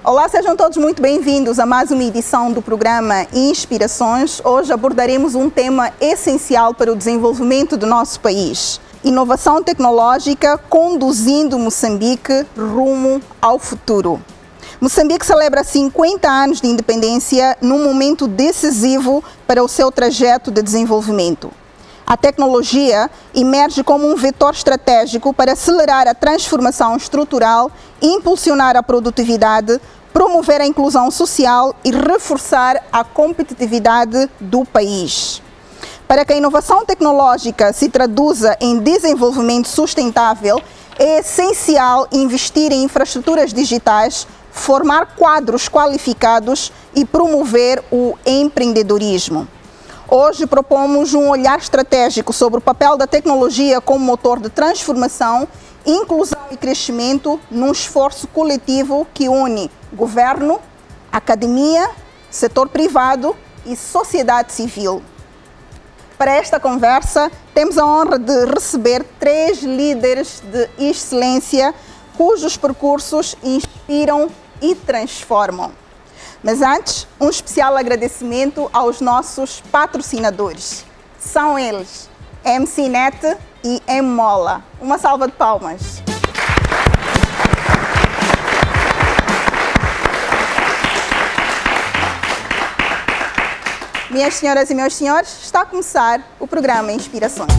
Olá, sejam todos muito bem-vindos a mais uma edição do programa Inspirações. Hoje abordaremos um tema essencial para o desenvolvimento do nosso país. Inovação tecnológica conduzindo Moçambique rumo ao futuro. Moçambique celebra 50 anos de independência num momento decisivo para o seu trajeto de desenvolvimento. A tecnologia emerge como um vetor estratégico para acelerar a transformação estrutural, impulsionar a produtividade, promover a inclusão social e reforçar a competitividade do país. Para que a inovação tecnológica se traduza em desenvolvimento sustentável, é essencial investir em infraestruturas digitais, formar quadros qualificados e promover o empreendedorismo. Hoje propomos um olhar estratégico sobre o papel da tecnologia como motor de transformação, inclusão e crescimento num esforço coletivo que une governo, academia, setor privado e sociedade civil. Para esta conversa, temos a honra de receber 3 líderes de excelência cujos percursos inspiram e transformam. Mas antes, um especial agradecimento aos nossos patrocinadores. São eles, MCNet e Mola. Uma salva de palmas. Minhas senhoras e meus senhores, está a começar o programa Inspirações.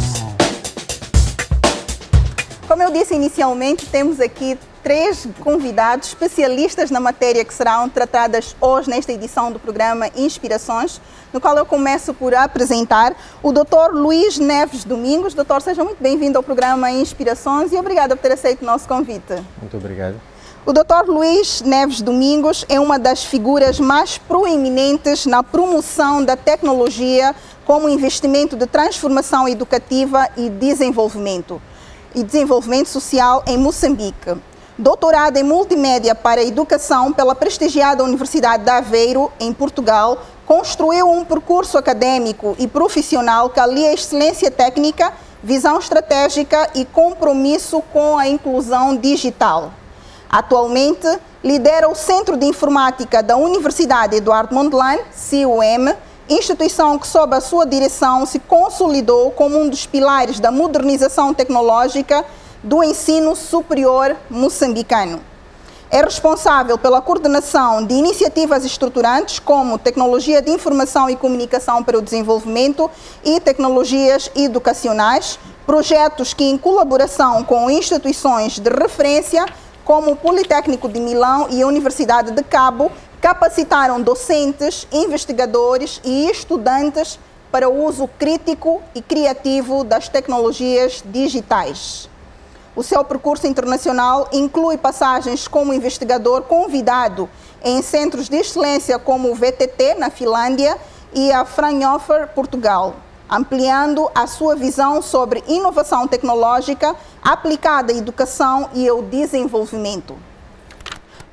Como eu disse inicialmente, temos aqui 3 convidados especialistas na matéria que serão tratadas hoje nesta edição do programa Inspirações, no qual eu começo por apresentar o Dr. Luís Neves Domingos. Doutor, seja muito bem-vindo ao programa Inspirações e obrigado por ter aceito o nosso convite. Muito obrigado. O Dr. Luís Neves Domingos é uma das figuras mais proeminentes na promoção da tecnologia como investimento de transformação educativa e desenvolvimento social em Moçambique. Doutorado em Multimédia para a Educação pela prestigiada Universidade de Aveiro, em Portugal, construiu um percurso acadêmico e profissional que alia excelência técnica, visão estratégica e compromisso com a inclusão digital. Atualmente, lidera o Centro de Informática da Universidade Eduardo Mondlane, CUM, instituição que, sob a sua direção, se consolidou como um dos pilares da modernização tecnológica do ensino superior moçambicano. É responsável pela coordenação de iniciativas estruturantes como Tecnologia de Informação e Comunicação para o Desenvolvimento e Tecnologias Educacionais, projetos que, em colaboração com instituições de referência como o Politécnico de Milão e a Universidade de Cabo, capacitaram docentes, investigadores e estudantes para o uso crítico e criativo das tecnologias digitais. O seu percurso internacional inclui passagens como investigador convidado em centros de excelência como o VTT, na Finlândia, e a Fraunhofer, Portugal, ampliando a sua visão sobre inovação tecnológica aplicada à educação e ao desenvolvimento.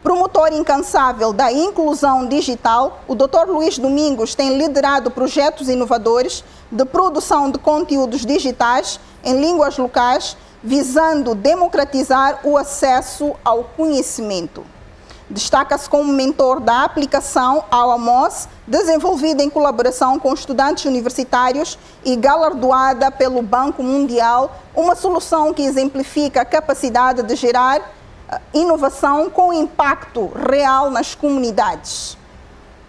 Promotor incansável da inclusão digital, o Dr. Luís Domingos tem liderado projetos inovadores de produção de conteúdos digitais em línguas locais, visando democratizar o acesso ao conhecimento. Destaca-se como mentor da aplicação ao AMOS, desenvolvida em colaboração com estudantes universitários e galardoada pelo Banco Mundial, uma solução que exemplifica a capacidade de gerar inovação com impacto real nas comunidades.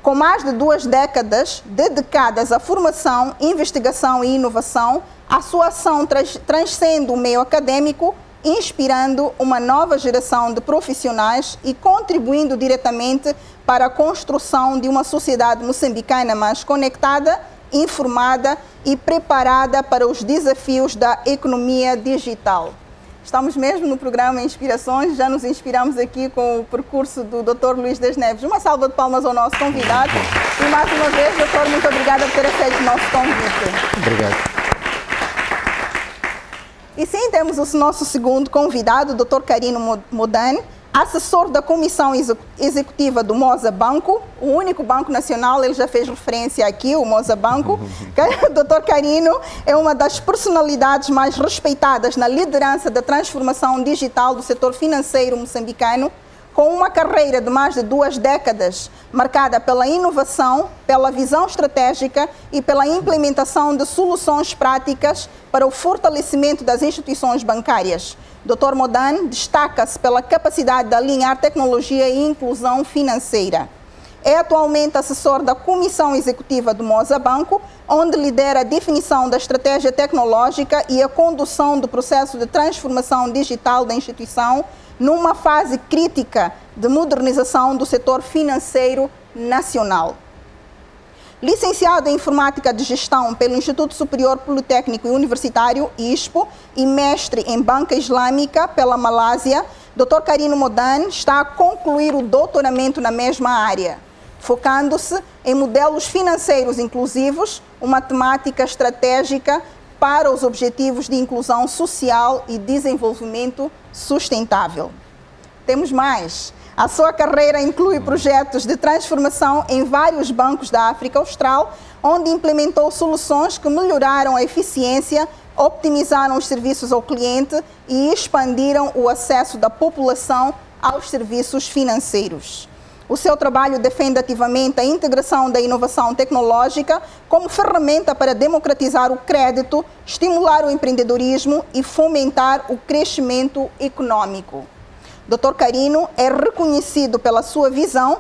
Com mais de 2 décadas dedicadas à formação, investigação e inovação, a sua ação transcende o meio acadêmico, inspirando uma nova geração de profissionais e contribuindo diretamente para a construção de uma sociedade moçambicana mais conectada, informada e preparada para os desafios da economia digital. Estamos mesmo no programa Inspirações, já nos inspiramos aqui com o percurso do Dr. Luís das Neves. Uma salva de palmas ao nosso convidado. E mais uma vez, doutor, muito obrigada por ter aceito o nosso convite. Obrigado. E sim, temos o nosso segundo convidado, o Dr. Carino Modane, assessor da Comissão Executiva do Moza Banco, o único banco nacional, ele já fez referência aqui, o Moza Banco. O Dr. Carino é uma das personalidades mais respeitadas na liderança da transformação digital do setor financeiro moçambicano, Com uma carreira de mais de 2 décadas, marcada pela inovação, pela visão estratégica e pela implementação de soluções práticas para o fortalecimento das instituições bancárias, Dr. Modan destaca-se pela capacidade de alinhar tecnologia e inclusão financeira. É atualmente assessor da Comissão Executiva do Moza Banco, onde lidera a definição da estratégia tecnológica e a condução do processo de transformação digital da instituição numa fase crítica de modernização do setor financeiro nacional. Licenciado em Informática de Gestão pelo Instituto Superior Politécnico e Universitário, ISPO, e mestre em Banca Islâmica pela Malásia, Dr. Karino Modan está a concluir o doutoramento na mesma área, focando-se em modelos financeiros inclusivos, uma temática estratégica para os objetivos de inclusão social e desenvolvimento sustentável. Temos mais. A sua carreira inclui projetos de transformação em vários bancos da África Austral, onde implementou soluções que melhoraram a eficiência, optimizaram os serviços ao cliente e expandiram o acesso da população aos serviços financeiros. O seu trabalho defende ativamente a integração da inovação tecnológica como ferramenta para democratizar o crédito, estimular o empreendedorismo e fomentar o crescimento econômico. Dr. Karino é reconhecido pela sua visão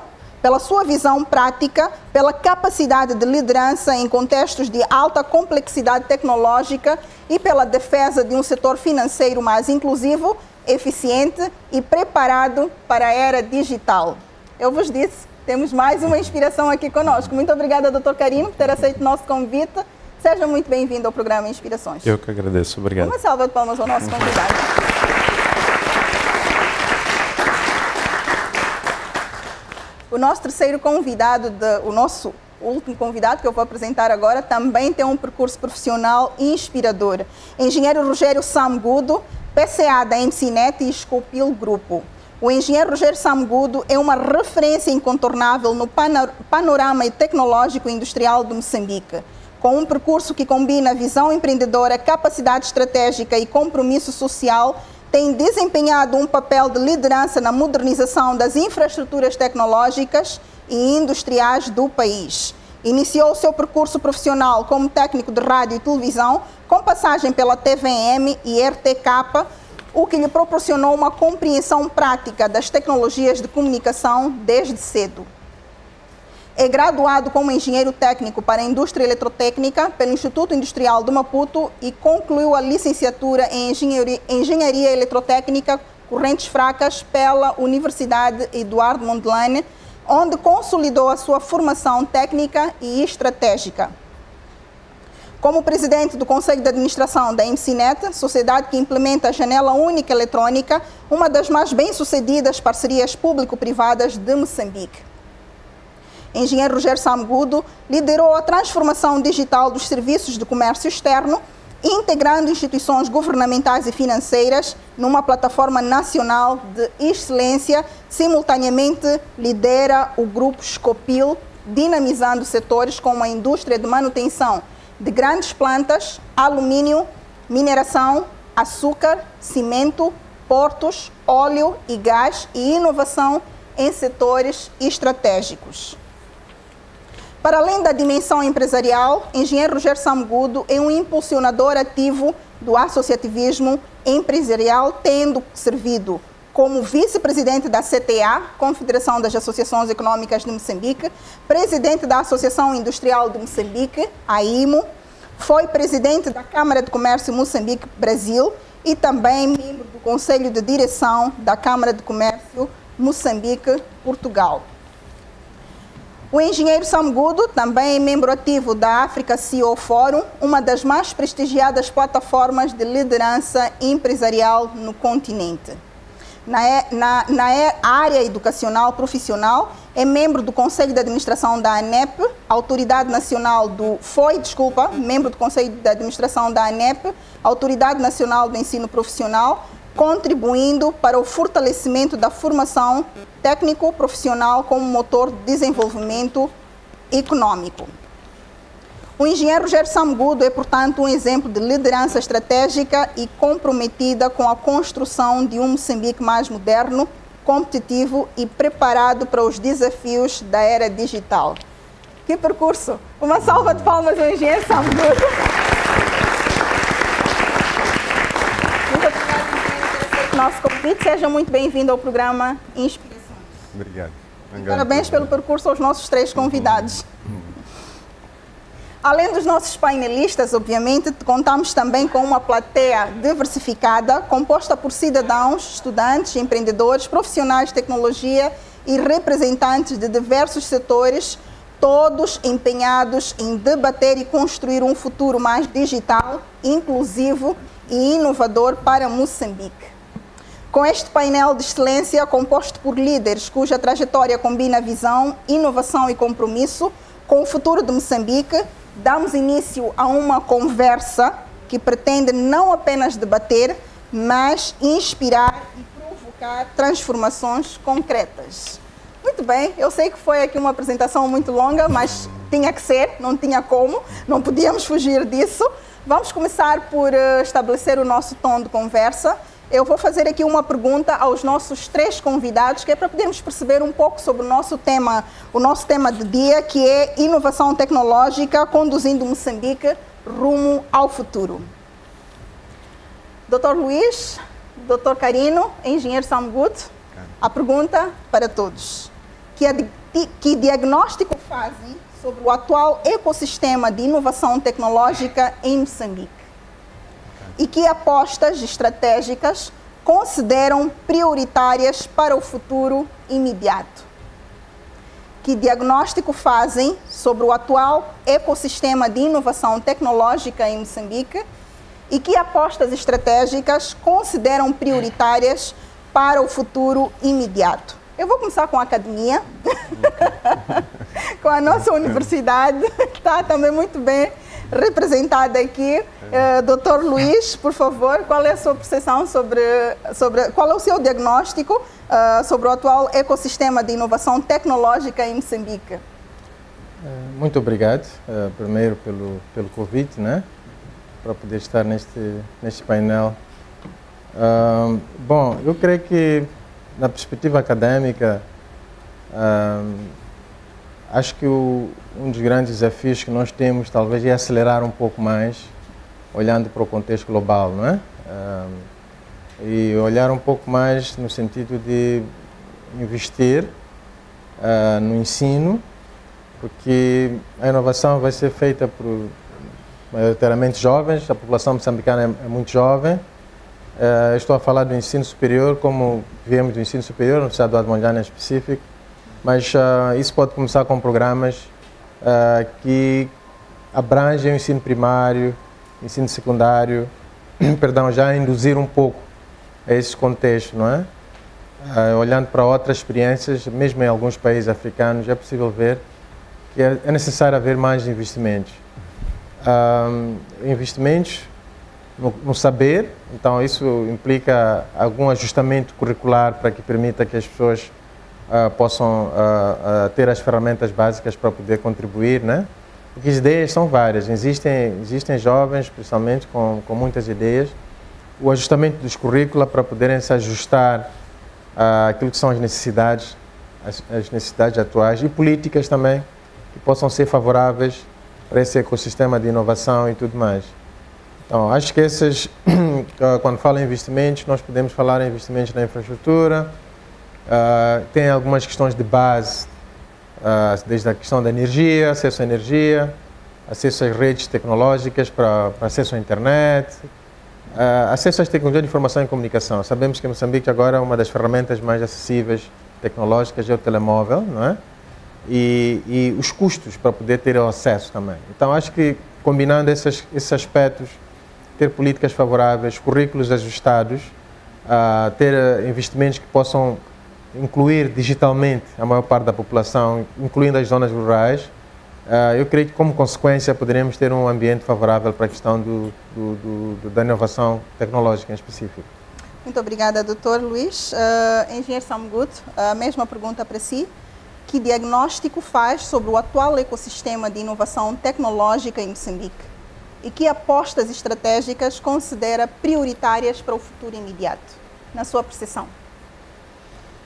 prática, pela capacidade de liderança em contextos de alta complexidade tecnológica e pela defesa de um setor financeiro mais inclusivo, eficiente e preparado para a era digital. Eu vos disse, temos mais uma inspiração aqui conosco. Muito obrigada, Dr. Karino, por ter aceito o nosso convite. Seja muito bem-vindo ao programa Inspirações. Eu que agradeço. Obrigado. Uma salva de palmas ao nosso convidado. O nosso terceiro convidado, o nosso último convidado que eu vou apresentar agora, também tem um percurso profissional inspirador. Engenheiro Rogério Samgudo, PCA da MCNet e Scopil Grupo. O engenheiro Rogério Samgudo é uma referência incontornável no panorama tecnológico e industrial de Moçambique. Com um percurso que combina visão empreendedora, capacidade estratégica e compromisso social, tem desempenhado um papel de liderança na modernização das infraestruturas tecnológicas e industriais do país. Iniciou seu percurso profissional como técnico de rádio e televisão, com passagem pela TVM e RTK, o que lhe proporcionou uma compreensão prática das tecnologias de comunicação desde cedo. É graduado como engenheiro técnico para a indústria eletrotécnica pelo Instituto Industrial de Maputo e concluiu a licenciatura em Engenharia Eletrotécnica Correntes Fracas pela Universidade Eduardo Mondlane, onde consolidou a sua formação técnica e estratégica. Como presidente do Conselho de Administração da MCNet, sociedade que implementa a Janela Única Eletrônica, uma das mais bem-sucedidas parcerias público-privadas de Moçambique. Engenheiro Rogério Samgudo liderou a transformação digital dos serviços de comércio externo, integrando instituições governamentais e financeiras numa plataforma nacional de excelência. Simultaneamente, lidera o grupo Scopil, dinamizando setores como a indústria de manutenção de grandes plantas, alumínio, mineração, açúcar, cimento, portos, óleo e gás e inovação em setores estratégicos. Para além da dimensão empresarial, engenheiro Rogério Samgudo é um impulsionador ativo do associativismo empresarial, tendo servido como vice-presidente da CTA, Confederação das Associações Econômicas de Moçambique, presidente da Associação Industrial de Moçambique, AIMO, foi presidente da Câmara de Comércio Moçambique-Brasil e também membro do Conselho de Direção da Câmara de Comércio Moçambique-Portugal. O engenheiro Samgudo também é membro ativo da Africa CEO Forum, uma das mais prestigiadas plataformas de liderança empresarial no continente. Na área educacional profissional, é membro do Conselho de Administração da ANEP, Autoridade Nacional do... membro do Conselho de Administração da ANEP, Autoridade Nacional do Ensino Profissional, contribuindo para o fortalecimento da formação técnico-profissional como motor de desenvolvimento econômico. O engenheiro Rogério Samgudo é, portanto, um exemplo de liderança estratégica e comprometida com a construção de um Moçambique mais moderno competitivo e preparado para os desafios da era digital. Que percurso! Uma salva de palmas ao engenheiro Sam Good. Muito obrigada por ter aceito o nosso convite. Seja muito bem-vindo ao programa Inspirações. Obrigado. E parabéns pelo percurso aos nossos 3 convidados. Além dos nossos painelistas, obviamente, contamos também com uma plateia diversificada, composta por cidadãos, estudantes, empreendedores, profissionais de tecnologia e representantes de diversos setores, todos empenhados em debater e construir um futuro mais digital, inclusivo e inovador para Moçambique. Com este painel de excelência, composto por líderes cuja trajetória combina visão, inovação e compromisso com o futuro de Moçambique, damos início a uma conversa que pretende não apenas debater, mas inspirar e provocar transformações concretas. Muito bem, eu sei que foi aqui uma apresentação muito longa, mas tinha que ser, não tinha como, não podíamos fugir disso. Vamos começar por estabelecer o nosso tom de conversa. Eu vou fazer aqui uma pergunta aos nossos 3 convidados, que é para podermos perceber um pouco sobre o nosso tema de dia, que é inovação tecnológica conduzindo Moçambique rumo ao futuro. Dr. Luís, Dr. Carino, engenheiro Sam Good, a pergunta para todos. Que diagnóstico fazem sobre o atual ecossistema de inovação tecnológica em Moçambique? E que apostas estratégicas consideram prioritárias para o futuro imediato? Que diagnóstico fazem sobre o atual ecossistema de inovação tecnológica em Moçambique e que apostas estratégicas consideram prioritárias para o futuro imediato? Eu vou começar com a academia, com a nossa universidade, que está também muito bem representada aqui. Dr. Luís, por favor, qual é a sua percepção qual é o seu diagnóstico sobre o atual ecossistema de inovação tecnológica em Moçambique? Muito obrigado, primeiro pelo convite, né, para poder estar neste painel. Bom, eu creio que na perspectiva acadêmica, acho que um dos grandes desafios que nós temos talvez é acelerar um pouco mais, olhando para o contexto global, não é? E olhar um pouco mais no sentido de investir no ensino, porque a inovação vai ser feita por maioritariamente jovens, a população moçambicana é muito jovem. Estou a falar do ensino superior, como viemos do ensino superior, no estado do Admondjana em específico, mas isso pode começar com programas que abrangem o ensino primário, ensino secundário, perdão, já induzir um pouco a esse contexto, não é? Olhando para outras experiências, mesmo em alguns países africanos, é possível ver que é necessário haver mais investimentos. Investimentos no saber, então isso implica algum ajustamento curricular para que permita que as pessoas possam ter as ferramentas básicas para poder contribuir, né? Porque as ideias são várias, existem jovens, principalmente, com muitas ideias. O ajustamento dos currículos para poderem se ajustar àquilo que são as necessidades atuais e políticas também, que possam ser favoráveis para esse ecossistema de inovação e tudo mais. Então, acho que quando falo em investimentos, nós podemos falar em investimentos na infraestrutura, tem algumas questões de base, desde a questão da energia, acesso à energia, acesso às redes tecnológicas para acesso à internet, acesso às tecnologias de informação e comunicação. Sabemos que Moçambique agora é uma das ferramentas mais acessíveis tecnológicas é o telemóvel, não é? E os custos para poder ter o acesso também. Então, acho que combinando esses aspectos, ter políticas favoráveis, currículos ajustados, ter investimentos que possam incluir digitalmente a maior parte da população, incluindo as zonas rurais, eu creio que como consequência poderemos ter um ambiente favorável para a questão da inovação tecnológica em específico. Muito obrigada, Dr. Luís. Engenheiro Sam Good, a mesma pergunta para si. Que diagnóstico faz sobre o atual ecossistema de inovação tecnológica em Moçambique? E que apostas estratégicas considera prioritárias para o futuro imediato, na sua percepção?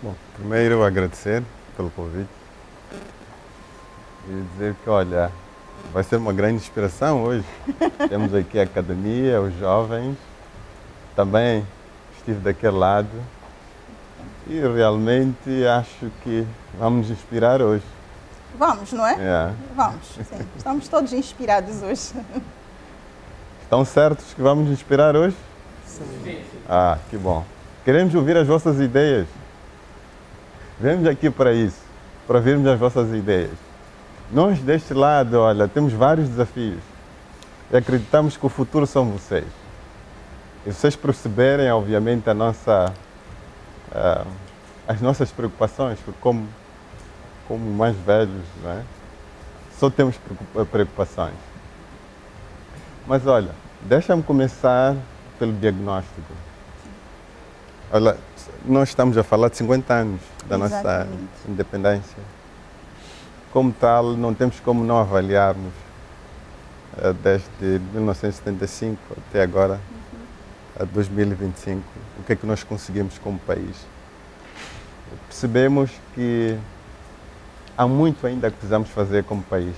Bom, primeiro agradecer pelo convite e dizer que, olha, vai ser uma grande inspiração hoje. Temos aqui a academia, os jovens, também estive daquele lado e realmente acho que vamos nos inspirar hoje. Vamos, não é? É. Vamos, sim. Estamos todos inspirados hoje. Estão certos que vamos nos inspirar hoje? Sim. Ah, que bom. Queremos ouvir as vossas ideias. Viemos aqui para isso, para ouvirmos as vossas ideias. Nós, deste lado, olha, temos vários desafios e acreditamos que o futuro são vocês. E vocês perceberem, obviamente, as nossas preocupações, porque como mais velhos, não é? Só temos preocupações. Mas olha, deixa-me começar pelo diagnóstico. Olha, nós estamos a falar de 50 anos da nossa independência. Como tal, não temos como não avaliarmos desde 1975 até agora, a 2025, o que é que nós conseguimos como país. Percebemos que há muito ainda que precisamos fazer como país.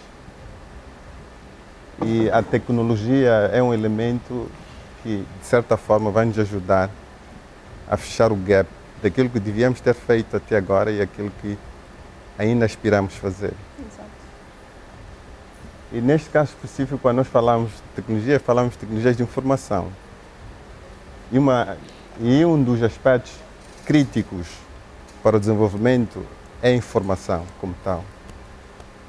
E a tecnologia é um elemento que, de certa forma, vai nos ajudar a fechar o gap daquilo que devíamos ter feito até agora e aquilo que ainda aspiramos fazer. Exato. E neste caso específico, quando nós falamos de tecnologias de informação. E um dos aspectos críticos para o desenvolvimento é a informação como tal.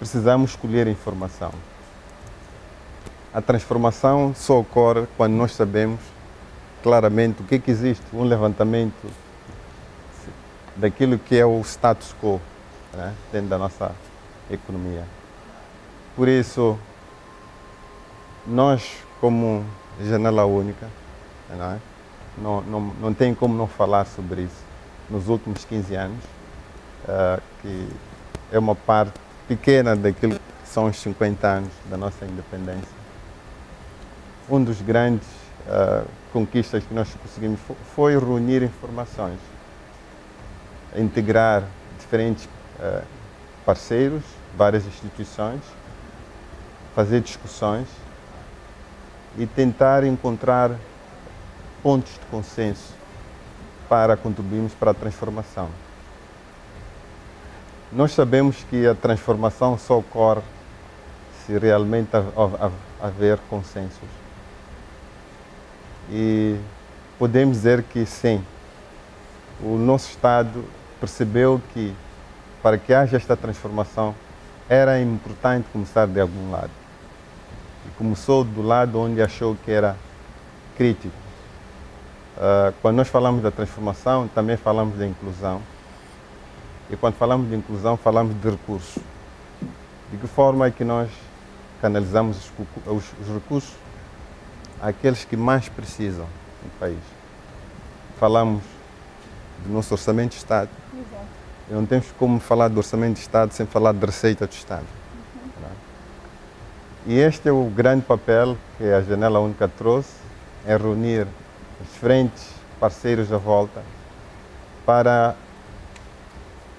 Precisamos escolher a informação. A transformação só ocorre quando nós sabemos claramente o que é que existe, um levantamento daquilo que é o status quo, né, dentro da nossa economia. Por isso, nós, como janela única, não tem como não falar sobre isso. Nos últimos 15 anos, que é uma parte pequena daquilo que são os 50 anos da nossa independência. Um dos grandes conquistas que nós conseguimos foi reunir informações, integrar diferentes parceiros, várias instituições, fazer discussões e tentar encontrar pontos de consenso para contribuirmos para a transformação. Nós sabemos que a transformação só ocorre se realmente haver consensos. E podemos dizer que sim, o nosso Estado percebeu que para que haja esta transformação era importante começar de algum lado. E começou do lado onde achou que era crítico. Quando nós falamos da transformação, também falamos da inclusão. E quando falamos de inclusão, falamos de recursos. De que forma é que nós canalizamos os recursos àqueles que mais precisam no país? Falamos do nosso orçamento de Estado. Exato. E não temos como falar do orçamento de Estado sem falar de receita do Estado. E este é o grande papel que a Janela Única trouxe, é reunir os diferentes parceiros à volta para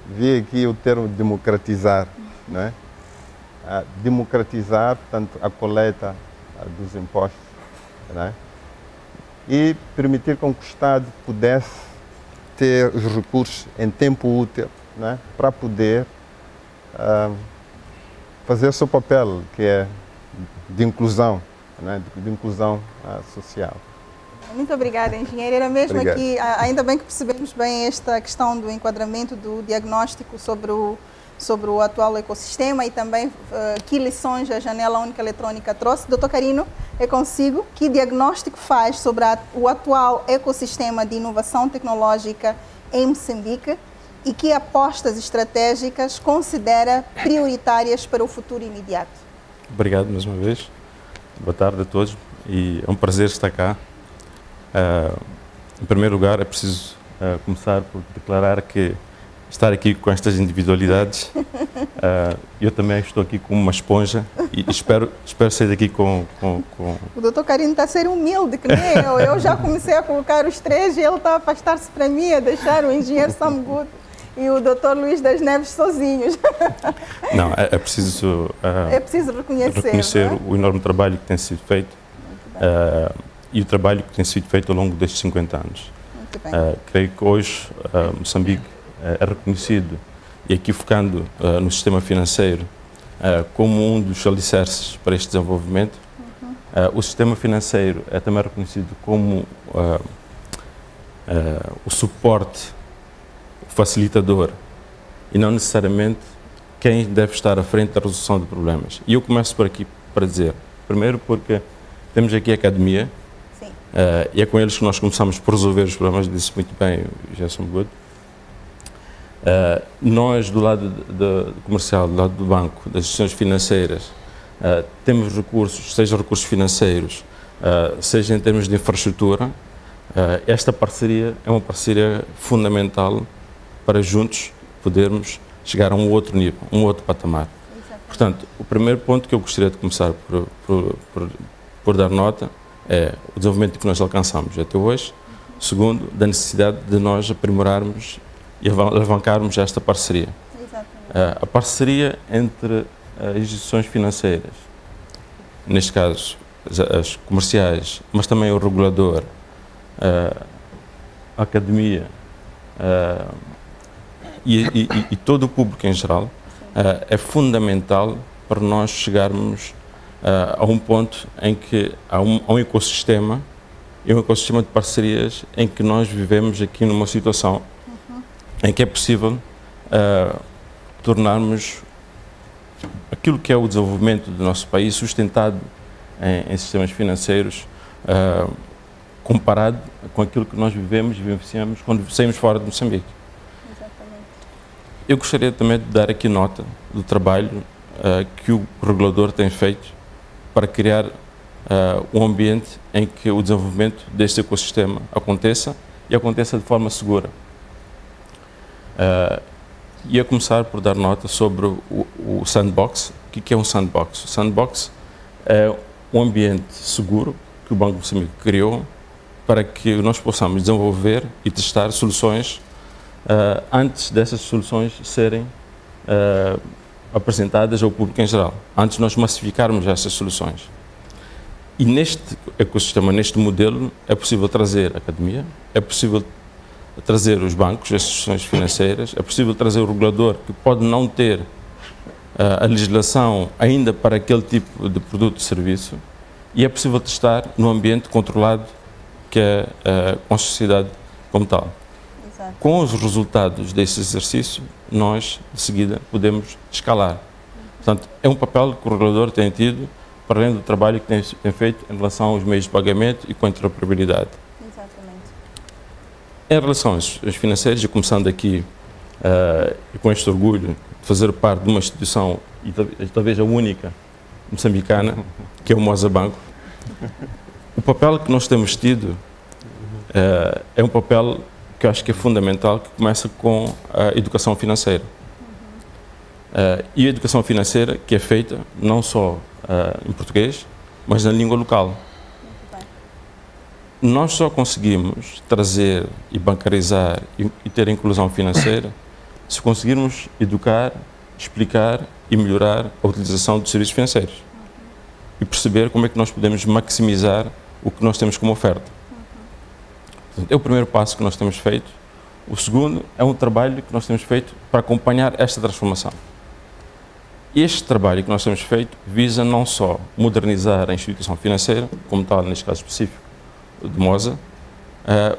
ver aqui o termo democratizar, não é? Democratizar, portanto, a coleta dos impostos, não é? E permitir com que o Estado pudesse ter os recursos em tempo útil, não é? Para poder fazer o seu papel, que é de inclusão, não é? De inclusão social. Muito obrigada, engenheiro. Era mesmo Obrigado. aqui, ainda bem que percebemos bem esta questão do enquadramento, do diagnóstico sobre o atual ecossistema e também que lições a Janela Única Eletrônica trouxe. Doutor Carino, é consigo. Que diagnóstico faz sobre o atual ecossistema de inovação tecnológica em Moçambique e que apostas estratégicas considera prioritárias para o futuro imediato? Obrigado mais uma vez. Boa tarde a todos e é um prazer estar cá. Em primeiro lugar, é preciso começar por declarar que estar aqui com estas individualidades, eu também estou aqui como uma esponja e espero sair daqui com... O doutor Carino está a ser humilde, que nem eu. Eu já comecei a colocar os três e ele está a afastar-se para mim, a deixar o engenheiro Sam Good e o Dr. Luís das Neves sozinhos. Não, é preciso, é preciso reconhecer não é? O enorme trabalho que tem sido feito e o trabalho que tem sido feito ao longo destes 50 anos. Muito bem. Creio que hoje Moçambique é reconhecido, e aqui focando no sistema financeiro, como um dos alicerces para este desenvolvimento. O sistema financeiro é também reconhecido como o suporte, o facilitador, e não necessariamente quem deve estar à frente da resolução de problemas. E eu começo por aqui para dizer, primeiro porque temos aqui a academia, e é com eles que nós começamos por resolver os problemas, disse muito bem o Gerson Good. Nós, do lado comercial, do lado do banco, das instituições financeiras, temos recursos, seja recursos financeiros, seja em termos de infraestrutura. Esta parceria é uma parceria fundamental para juntos podermos chegar a um outro nível, um outro patamar. Exatamente. Portanto, o primeiro ponto que eu gostaria de começar por dar nota é o desenvolvimento que nós alcançamos até hoje. Segundo, da necessidade de nós aprimorarmos e alavancarmos esta parceria. A parceria entre as instituições financeiras, neste caso as comerciais, mas também o regulador, a academia e todo o público em geral, é fundamental para nós chegarmos a um ponto em que há um ecossistema, e um ecossistema de parcerias em que nós vivemos aqui numa situação em que é possível tornarmos aquilo que é o desenvolvimento do nosso país sustentado em sistemas financeiros, comparado com aquilo que nós vivemos e vivenciamos quando saímos fora de Moçambique. Exatamente. Eu gostaria também de dar aqui nota do trabalho que o regulador tem feito para criar um ambiente em que o desenvolvimento deste ecossistema aconteça e aconteça de forma segura. Ia começar por dar nota sobre o sandbox. O que é um sandbox? O sandbox é um ambiente seguro que o Banco de Moçambique criou para que nós possamos desenvolver e testar soluções antes dessas soluções serem apresentadas ao público em geral, antes de nós massificarmos essas soluções. E neste ecossistema, neste modelo, é possível trazer a academia, é possível trazer os bancos, as instituições financeiras, é possível trazer o regulador, que pode não ter a legislação ainda para aquele tipo de produto e serviço, e é possível testar no ambiente controlado que é com a sociedade como tal. Exato. Com os resultados desse exercício, nós, de seguida, podemos escalar. Portanto, é um papel que o regulador tem tido, para além do trabalho que tem feito em relação aos meios de pagamento e com a interoperabilidade. Exatamente. Em relação aos financeiros, e começando aqui e com este orgulho de fazer parte de uma instituição, e talvez a única moçambicana, que é o Moza Banco, o papel que nós temos tido é um papel que eu acho que é fundamental, que começa com a educação financeira. E a educação financeira que é feita não só em português, mas na língua local. Nós só conseguimos trazer e bancarizar e ter inclusão financeira se conseguirmos educar, explicar e melhorar a utilização dos serviços financeiros e perceber como é que nós podemos maximizar o que nós temos como oferta. Portanto, é o primeiro passo que nós temos feito. O segundo é um trabalho que nós temos feito para acompanhar esta transformação. Este trabalho que nós temos feito visa não só modernizar a instituição financeira, como tal neste caso específico de Moza,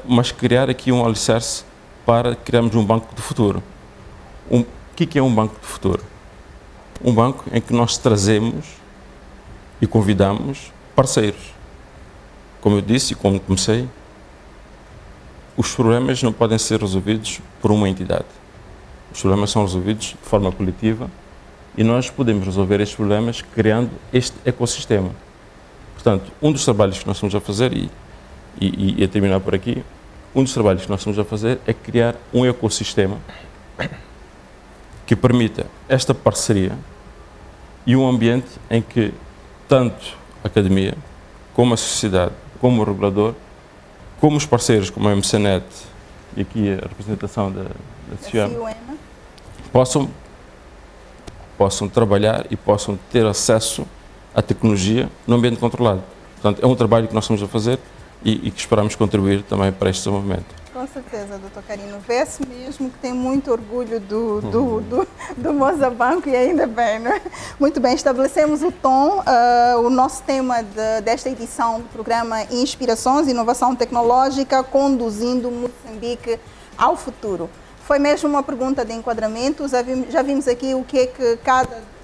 mas criar aqui um alicerce para criarmos um banco do futuro. O que é um banco do futuro? Um banco em que nós trazemos e convidamos parceiros. Como eu disse e como comecei, os problemas não podem ser resolvidos por uma entidade. Os problemas são resolvidos de forma coletiva e nós podemos resolver estes problemas criando este ecossistema. Portanto, um dos trabalhos que nós estamos a fazer, e a terminar por aqui, um dos trabalhos que nós estamos a fazer é criar um ecossistema que permita esta parceria e um ambiente em que tanto a academia, como a sociedade, como o regulador, como os parceiros, como a MCNet, e aqui a representação possam trabalhar e possam ter acesso à tecnologia no ambiente controlado. Portanto, é um trabalho que nós estamos a fazer e que esperamos contribuir também para este desenvolvimento. Com certeza, Dr. Carino. Vê-se mesmo que tem muito orgulho do Moçambique e ainda bem, não é? Muito bem, estabelecemos o tom. O nosso tema desta edição do programa Inspirações, Inovação Tecnológica, conduzindo Moçambique ao futuro. Foi mesmo uma pergunta de enquadramento. Já vimos aqui o que é que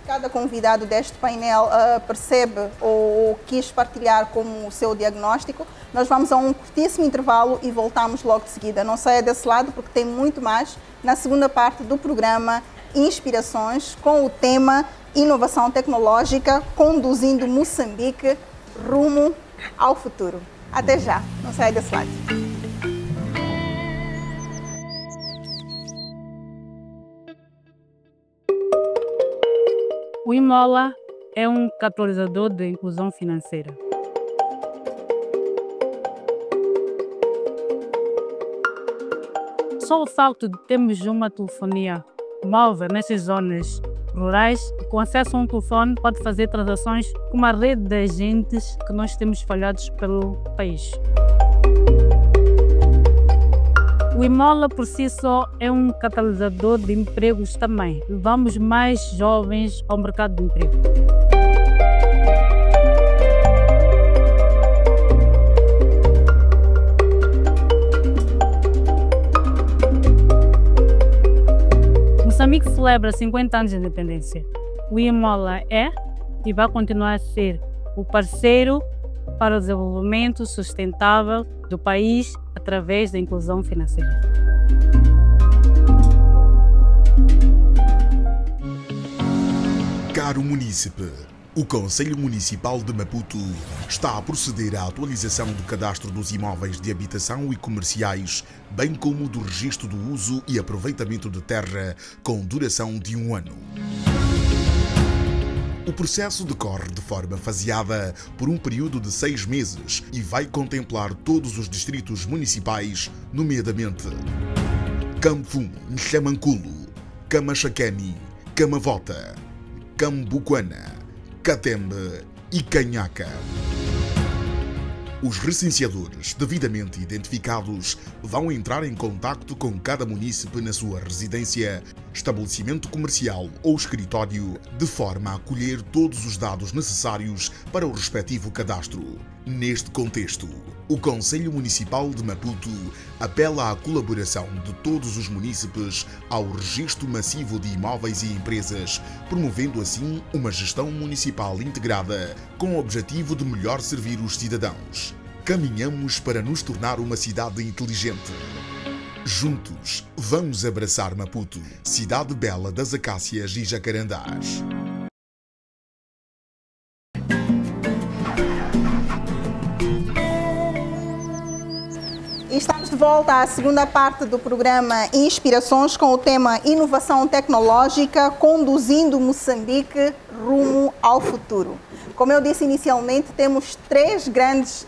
cada convidado deste painel percebe ou quis partilhar como o seu diagnóstico. Nós vamos a um curtíssimo intervalo e voltamos logo de seguida. Não saia desse lado porque tem muito mais na segunda parte do programa Inspirações com o tema Inovação Tecnológica, conduzindo Moçambique rumo ao futuro. Até já, não saia desse lado. O Imola é um catalisador de inclusão financeira. Só o facto de termos uma telefonia móvel nessas zonas rurais, com acesso a um telefone, pode fazer transações com uma rede de agentes que nós temos espalhados pelo país. O Imola por si só é um catalisador de empregos também. Levamos mais jovens ao mercado de emprego. Moçambique celebra 50 anos de independência. O Imola é e vai continuar a ser o parceiro para o desenvolvimento sustentável do país através da inclusão financeira. Caro munícipe, o Conselho Municipal de Maputo está a proceder à atualização do cadastro dos imóveis de habitação e comerciais, bem como do registro do uso e aproveitamento de terra com duração de 1 ano. O processo decorre de forma faseada por um período de 6 meses e vai contemplar todos os distritos municipais, nomeadamente Camfum, Nchamanculo, Camachaqueni, Camavota, Cambuquana, Catembe e Canhaca. Os recenseadores devidamente identificados vão entrar em contacto com cada munícipe na sua residência, estabelecimento comercial ou escritório, de forma a colher todos os dados necessários para o respectivo cadastro. Neste contexto, o Conselho Municipal de Maputo apela à colaboração de todos os munícipes ao registro massivo de imóveis e empresas, promovendo assim uma gestão municipal integrada com o objetivo de melhor servir os cidadãos. Caminhamos para nos tornar uma cidade inteligente. Juntos, vamos abraçar Maputo, cidade bela das acácias e jacarandás. E estamos de volta à segunda parte do programa Inspirações com o tema Inovação Tecnológica, conduzindo Moçambique rumo ao futuro. Como eu disse inicialmente, temos 3 grandes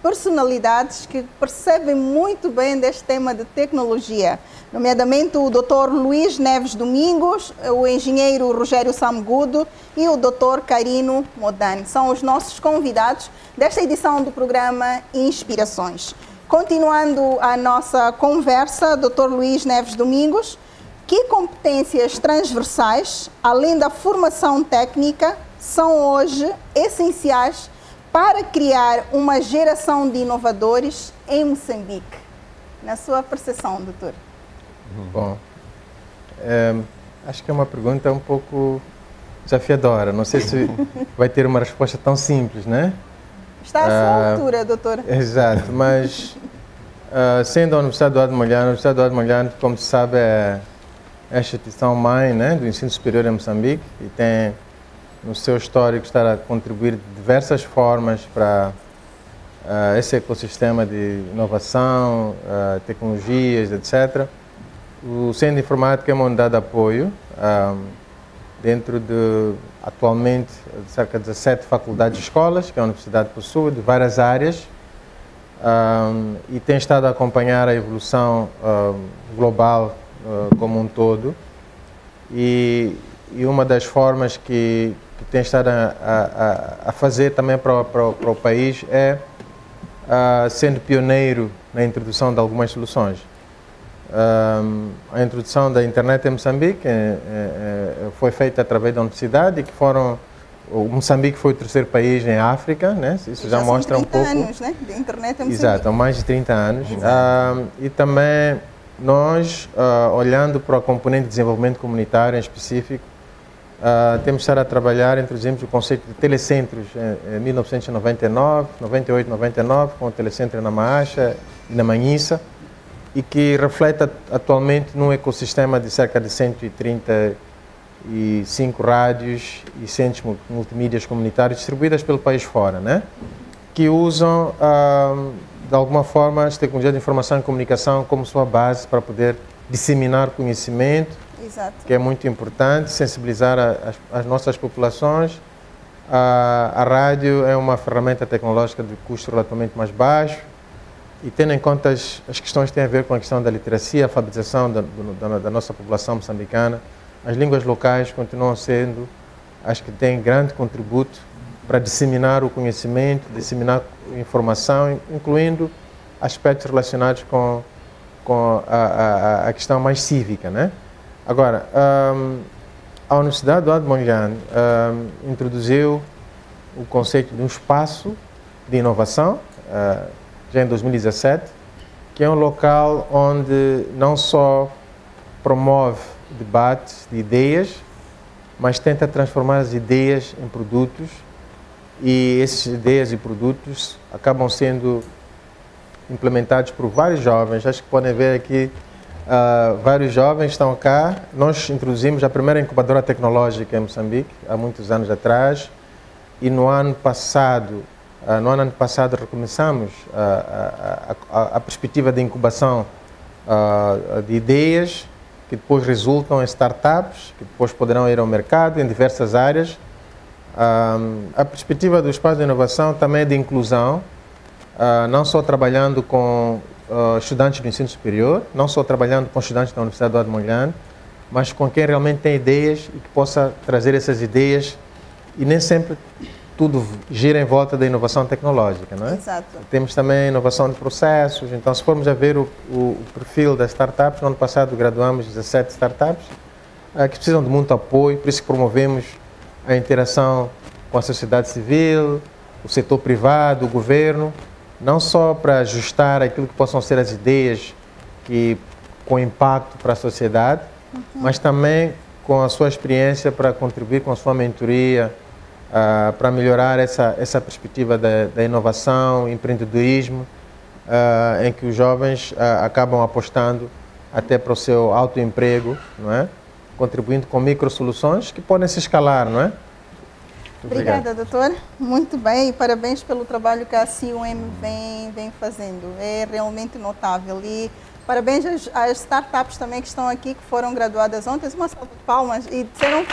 personalidades que percebem muito bem deste tema de tecnologia, nomeadamente o Dr. Luís Neves Domingos, o engenheiro Rogério Samgudo e o Dr. Carino Modane. São os nossos convidados desta edição do programa Inspirações. Continuando a nossa conversa, Dr. Luís Neves Domingos, que competências transversais, além da formação técnica, são hoje essenciais para criar uma geração de inovadores em Moçambique? Na sua percepção, doutor. Bom, acho que é uma pergunta um pouco desafiadora. Não sei se vai ter uma resposta tão simples, né? Está à sua altura, doutor. Exato, mas sendo a Universidade do Admolhano, como se sabe, é a instituição mãe, né, do ensino superior em Moçambique e tem no seu histórico estar a contribuir de diversas formas para esse ecossistema de inovação, tecnologias, etc. O Centro de Informática é uma unidade de apoio dentro de, atualmente, cerca de 17 faculdades e escolas que a Universidade possui, de várias áreas, e tem estado a acompanhar a evolução global como um todo. E uma das formas que tem estado a fazer também para o país é sendo pioneiro na introdução de algumas soluções. A introdução da internet em Moçambique foi feita através da universidade, o Moçambique foi o terceiro país em África, né? Isso já mostra um pouco. 30 anos, né? De internet em Moçambique. Exato, há mais de 30 anos. E também nós, olhando para o componente de desenvolvimento comunitário em específico, temos estado a trabalhar, introduzimos o conceito de telecentros em 1999, 98, 99, com o telecentro na Maacha e na Manhissa, e que reflete atualmente num ecossistema de cerca de 135 rádios e centros multimídias comunitários distribuídas pelo país fora, né? Que usam, de alguma forma, as tecnologias de informação e comunicação como sua base para poder disseminar conhecimento. Exato. Que é muito importante, sensibilizar as nossas populações. A rádio é uma ferramenta tecnológica de custo relativamente mais baixo e tendo em conta as questões que têm a ver com a questão da literacia, a alfabetização da nossa população moçambicana, as línguas locais continuam sendo as que têm grande contributo para disseminar o conhecimento, disseminar informação, incluindo aspectos relacionados com a questão mais cívica, né? Agora, a Universidade do Admongane introduziu o conceito de um espaço de inovação, já em 2017, que é um local onde não só promove debates de ideias, mas tenta transformar as ideias em produtos, e essas ideias e produtos acabam sendo implementados por vários jovens. Acho que podem ver aqui, vários jovens estão cá. Nós introduzimos a primeira incubadora tecnológica em Moçambique, há muitos anos atrás, e no ano passado recomeçamos a perspectiva de incubação de ideias que depois resultam em startups, que depois poderão ir ao mercado em diversas áreas. A perspectiva do espaço de inovação também é de inclusão, não só trabalhando com estudantes do ensino superior, não só trabalhando com estudantes da Universidade do Admongane, mas com quem realmente tem ideias e que possa trazer essas ideias, e nem sempre tudo gira em volta da inovação tecnológica, não é? Exato. Temos também inovação de processos. Então, se formos a ver o perfil das startups, no ano passado graduamos 17 startups que precisam de muito apoio, por isso que promovemos a interação com a sociedade civil, o setor privado, o governo, não só para ajustar aquilo que possam ser as ideias com impacto para a sociedade, mas também com a sua experiência para contribuir com a sua mentoria, para melhorar essa perspectiva da inovação, empreendedorismo, em que os jovens acabam apostando até para o seu autoemprego, não é? Contribuindo com microsoluções que podem se escalar, não é? Obrigada, doutor. Muito bem, e parabéns pelo trabalho que a CIUM vem fazendo. É realmente notável. E parabéns às startups também que estão aqui, que foram graduadas ontem. Uma salva de palmas e disseram...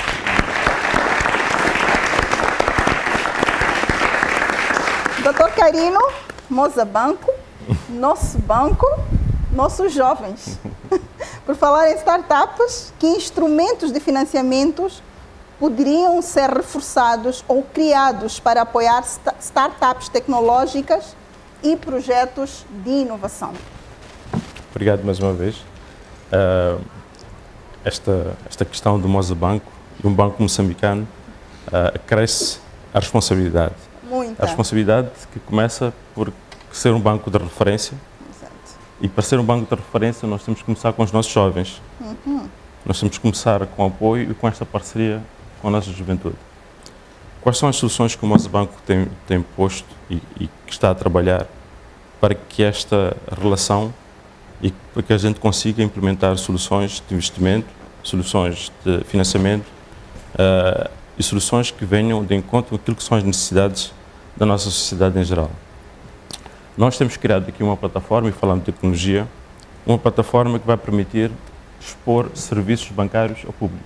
Doutor Carino, Mozabanco, nosso banco, nossos jovens. Por falar em startups, que instrumentos de financiamentos poderiam ser reforçados ou criados para apoiar startups tecnológicas e projetos de inovação? Obrigado mais uma vez. Esta questão do Mozabanco e um banco moçambicano acresce a responsabilidade. Muita. A responsabilidade que começa por ser um banco de referência. Exato. E para ser um banco de referência nós temos que começar com os nossos jovens. Nós temos que começar com apoio e com esta parceria com a nossa juventude. Quais são as soluções que o Mozabanco tem posto e que está a trabalhar para que esta relação e para que a gente consiga implementar soluções de investimento, soluções de financiamento e soluções que venham de encontro àquilo que são as necessidades da nossa sociedade em geral. Nós temos criado aqui uma plataforma, e falando de tecnologia, uma plataforma que vai permitir expor serviços bancários ao público.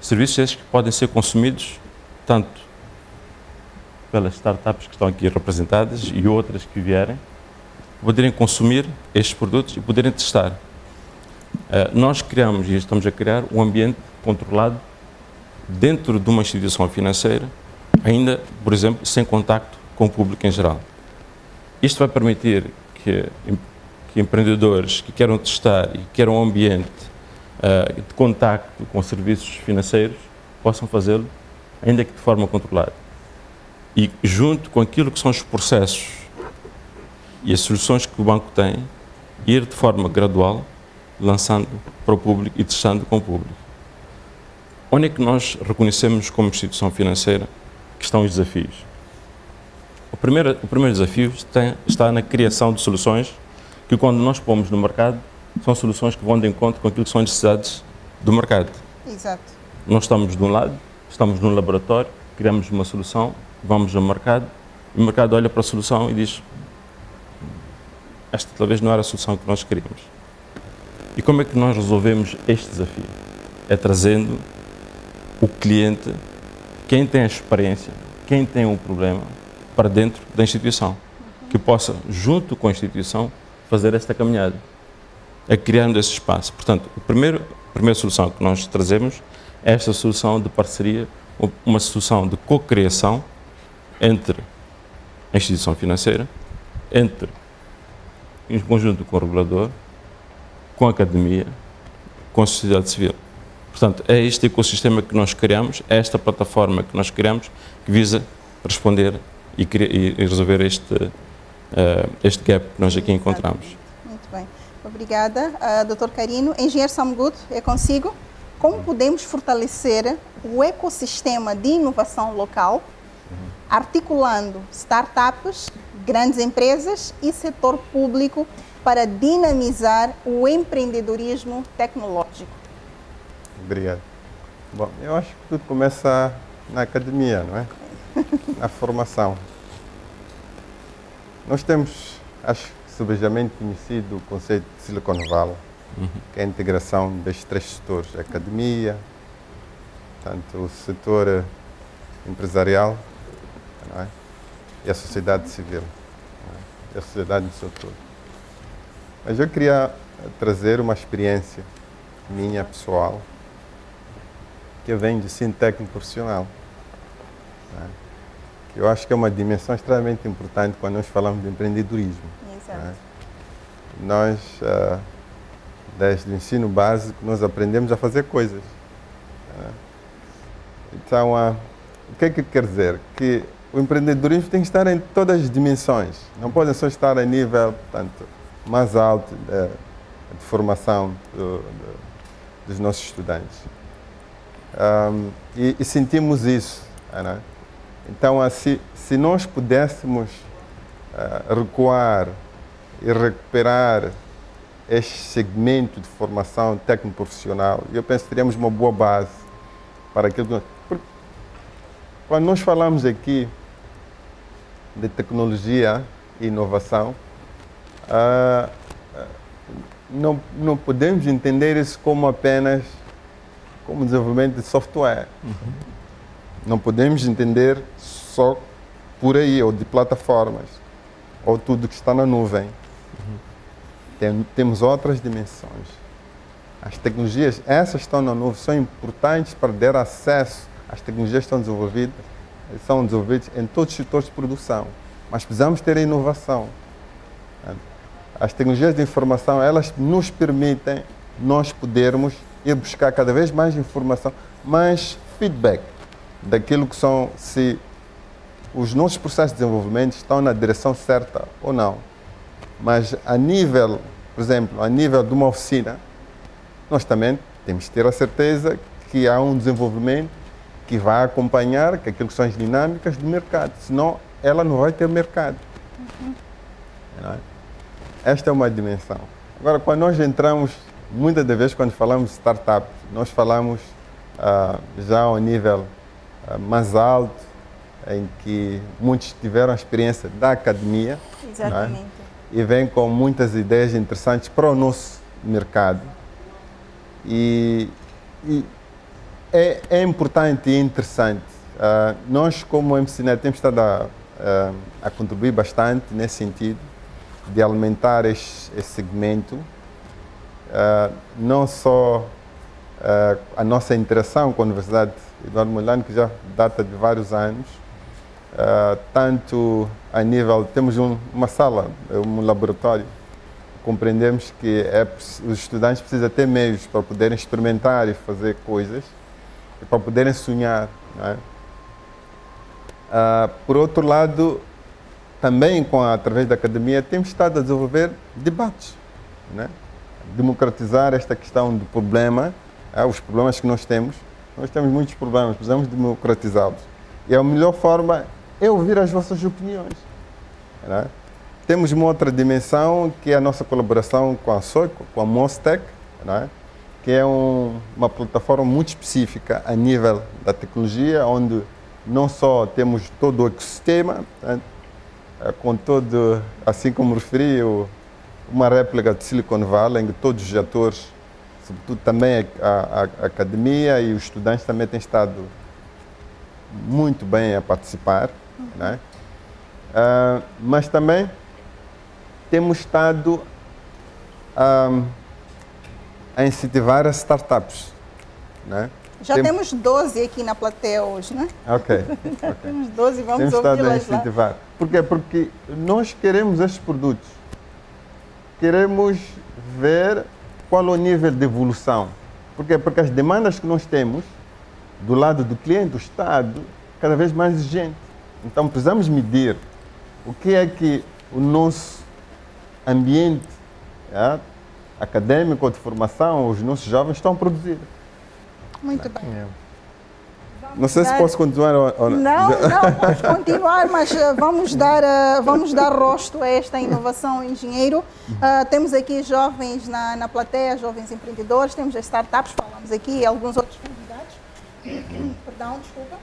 Serviços esses que podem ser consumidos tanto pelas startups que estão aqui representadas e outras que vierem, poderem consumir estes produtos e poderem testar. Nós criamos e estamos a criar um ambiente controlado dentro de uma instituição financeira, ainda, por exemplo, sem contacto com o público em geral. Isto vai permitir que empreendedores que queiram testar e que queiram um ambiente de contacto com serviços financeiros possam fazê-lo, ainda que de forma controlada. E junto com aquilo que são os processos e as soluções que o banco tem, ir de forma gradual, lançando para o público e testando com o público. Onde é que nós reconhecemos como instituição financeira que estão os desafios? O primeiro desafio está na criação de soluções que, quando nós pomos no mercado, são soluções que vão de encontro com aquilo que são as necessidades do mercado. Exato. Nós estamos de um lado, estamos num laboratório, criamos uma solução, vamos ao mercado, e o mercado olha para a solução e diz: esta talvez não era a solução que nós queríamos. E como é que nós resolvemos este desafio? É trazendo o cliente, quem tem a experiência, quem tem um problema, para dentro da instituição, que possa, junto com a instituição, fazer esta caminhada, criando esse espaço. Portanto, a primeira solução que nós trazemos é esta solução de parceria, uma solução de co-criação entre a instituição financeira, em conjunto com o regulador, com a academia, com a sociedade civil. Portanto, é este ecossistema que nós criamos, é esta plataforma que nós criamos, que visa responder e resolver este gap que nós aqui encontramos. Muito bem. Obrigada, Dr. Carino. Engenheiro Samguto, é consigo. Como podemos fortalecer o ecossistema de inovação local, articulando startups, grandes empresas e setor público para dinamizar o empreendedorismo tecnológico? Obrigado. Bom, eu acho que tudo começa na academia, não é? Na formação. Nós temos, acho que subejamente conhecido, o conceito de Silicon Valley, que é a integração destes três setores: a academia, portanto, o setor empresarial, não é? E a sociedade civil, não é? E a sociedade no seu todo. Mas eu queria trazer uma experiência minha, pessoal, que vem de ensino técnico profissional, não é? Que eu acho que é uma dimensão extremamente importante quando nós falamos de empreendedorismo. Exato. Não é? Nós, desde o ensino básico, nós aprendemos a fazer coisas. Não é? Então, o que é que quer dizer? Que o empreendedorismo tem que estar em todas as dimensões. Não pode só estar a nível, portanto, mais alto de formação dos nossos estudantes. E sentimos isso. Não é? Então, se nós pudéssemos recuar e recuperar este segmento de formação técnico-profissional, eu penso que teríamos uma boa base para aquilo que... Porque quando nós falamos aqui de tecnologia e inovação, não podemos entender isso como apenas como desenvolvimento de software. Não podemos entender só por aí, ou de plataformas, ou tudo que está na nuvem. Temos outras dimensões. As tecnologias, essas que estão na nuvem, são importantes para dar acesso às tecnologias que são desenvolvidas em todos os setores de produção. Mas precisamos ter a inovação. As tecnologias de informação, elas nos permitem nós podermos ir buscar cada vez mais informação, mais feedback daquilo que são, se os nossos processos de desenvolvimento estão na direção certa ou não. Mas a nível, por exemplo, a nível de uma oficina, nós também temos que ter a certeza que há um desenvolvimento que vai acompanhar aquilo que são as dinâmicas do mercado, senão ela não vai ter mercado. Não é? Esta é uma dimensão. Agora, quando nós entramos, muitas das vezes, quando falamos de startup, nós falamos já ao nível mais alto, em que muitos tiveram a experiência da academia. Exatamente. Não é? E vêm com muitas ideias interessantes para o nosso mercado. E é importante e interessante. Nós, como MCNet, temos estado a contribuir bastante nesse sentido, de alimentar esse segmento não só a nossa interação com a Universidade Eduardo Mondlane, que já data de vários anos, tanto a nível, temos uma sala, um laboratório, compreendemos que os estudantes precisam ter meios para poderem experimentar e fazer coisas, e para poderem sonhar, não é? Por outro lado, também através da academia, temos estado a desenvolver debates, né? Democratizar esta questão do problema, os problemas que nós temos muitos problemas, precisamos democratizá-los. E a melhor forma é ouvir as vossas opiniões, né? Temos uma outra dimensão, que é a nossa colaboração com a SOICO, com a Mostec, né? Que é uma plataforma muito específica a nível da tecnologia, onde não só temos todo o ecossistema, né? Com todo, assim como referi, uma réplica de Silicon Valley, em que todos os atores, sobretudo também a academia e os estudantes também têm estado muito bem a participar, né? Mas também temos estado a incentivar as startups, né? Já temos 12 aqui na plateia hoje, né? Ok. Temos 12, vamos temos estado a ouvi-las incentivar. lá. Por quê? Porque nós queremos estes produtos. Queremos ver qual é o nível de evolução. Por quê? Porque as demandas que nós temos do lado do cliente, do Estado, cada vez mais exigente. Então precisamos medir o que é que o nosso ambiente acadêmico ou de formação, os nossos jovens estão a produzir. Muito bem. Não sei se posso continuar ou não. Não, vamos continuar, mas vamos dar rosto a esta inovação, engenheiro. Temos aqui jovens na plateia, jovens empreendedores, temos as startups, falamos aqui, e alguns outros candidatos. Perdão, desculpa.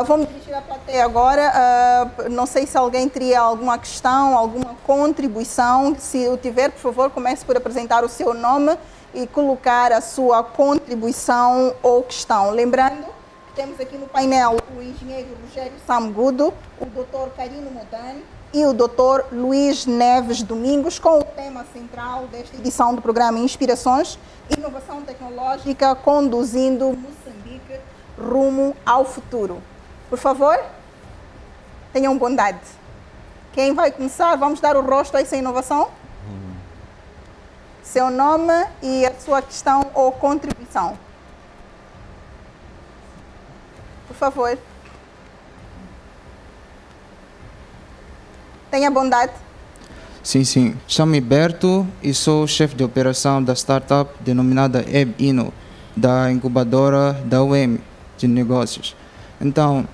Vamos dirigir à plateia agora. Não sei se alguém teria alguma questão, alguma contribuição. Se o tiver, por favor, comece por apresentar o seu nome e colocar a sua contribuição ou questão. Lembrando que temos aqui no painel o engenheiro Rogério Samgudo, o Dr. Carino Mondlane e o Dr. Luís Neves Domingos, com o tema central desta edição do programa Inspirações, Inovação Tecnológica conduzindo Moçambique rumo ao futuro. Por favor, tenham bondade. Quem vai começar? Vamos dar o rosto a essa inovação? Seu nome e a sua questão ou contribuição. Por favor. Tenha bondade. Sim. Chamo-me Berto e sou chefe de operação da startup denominada EBINO, da incubadora da UEM de negócios. Então,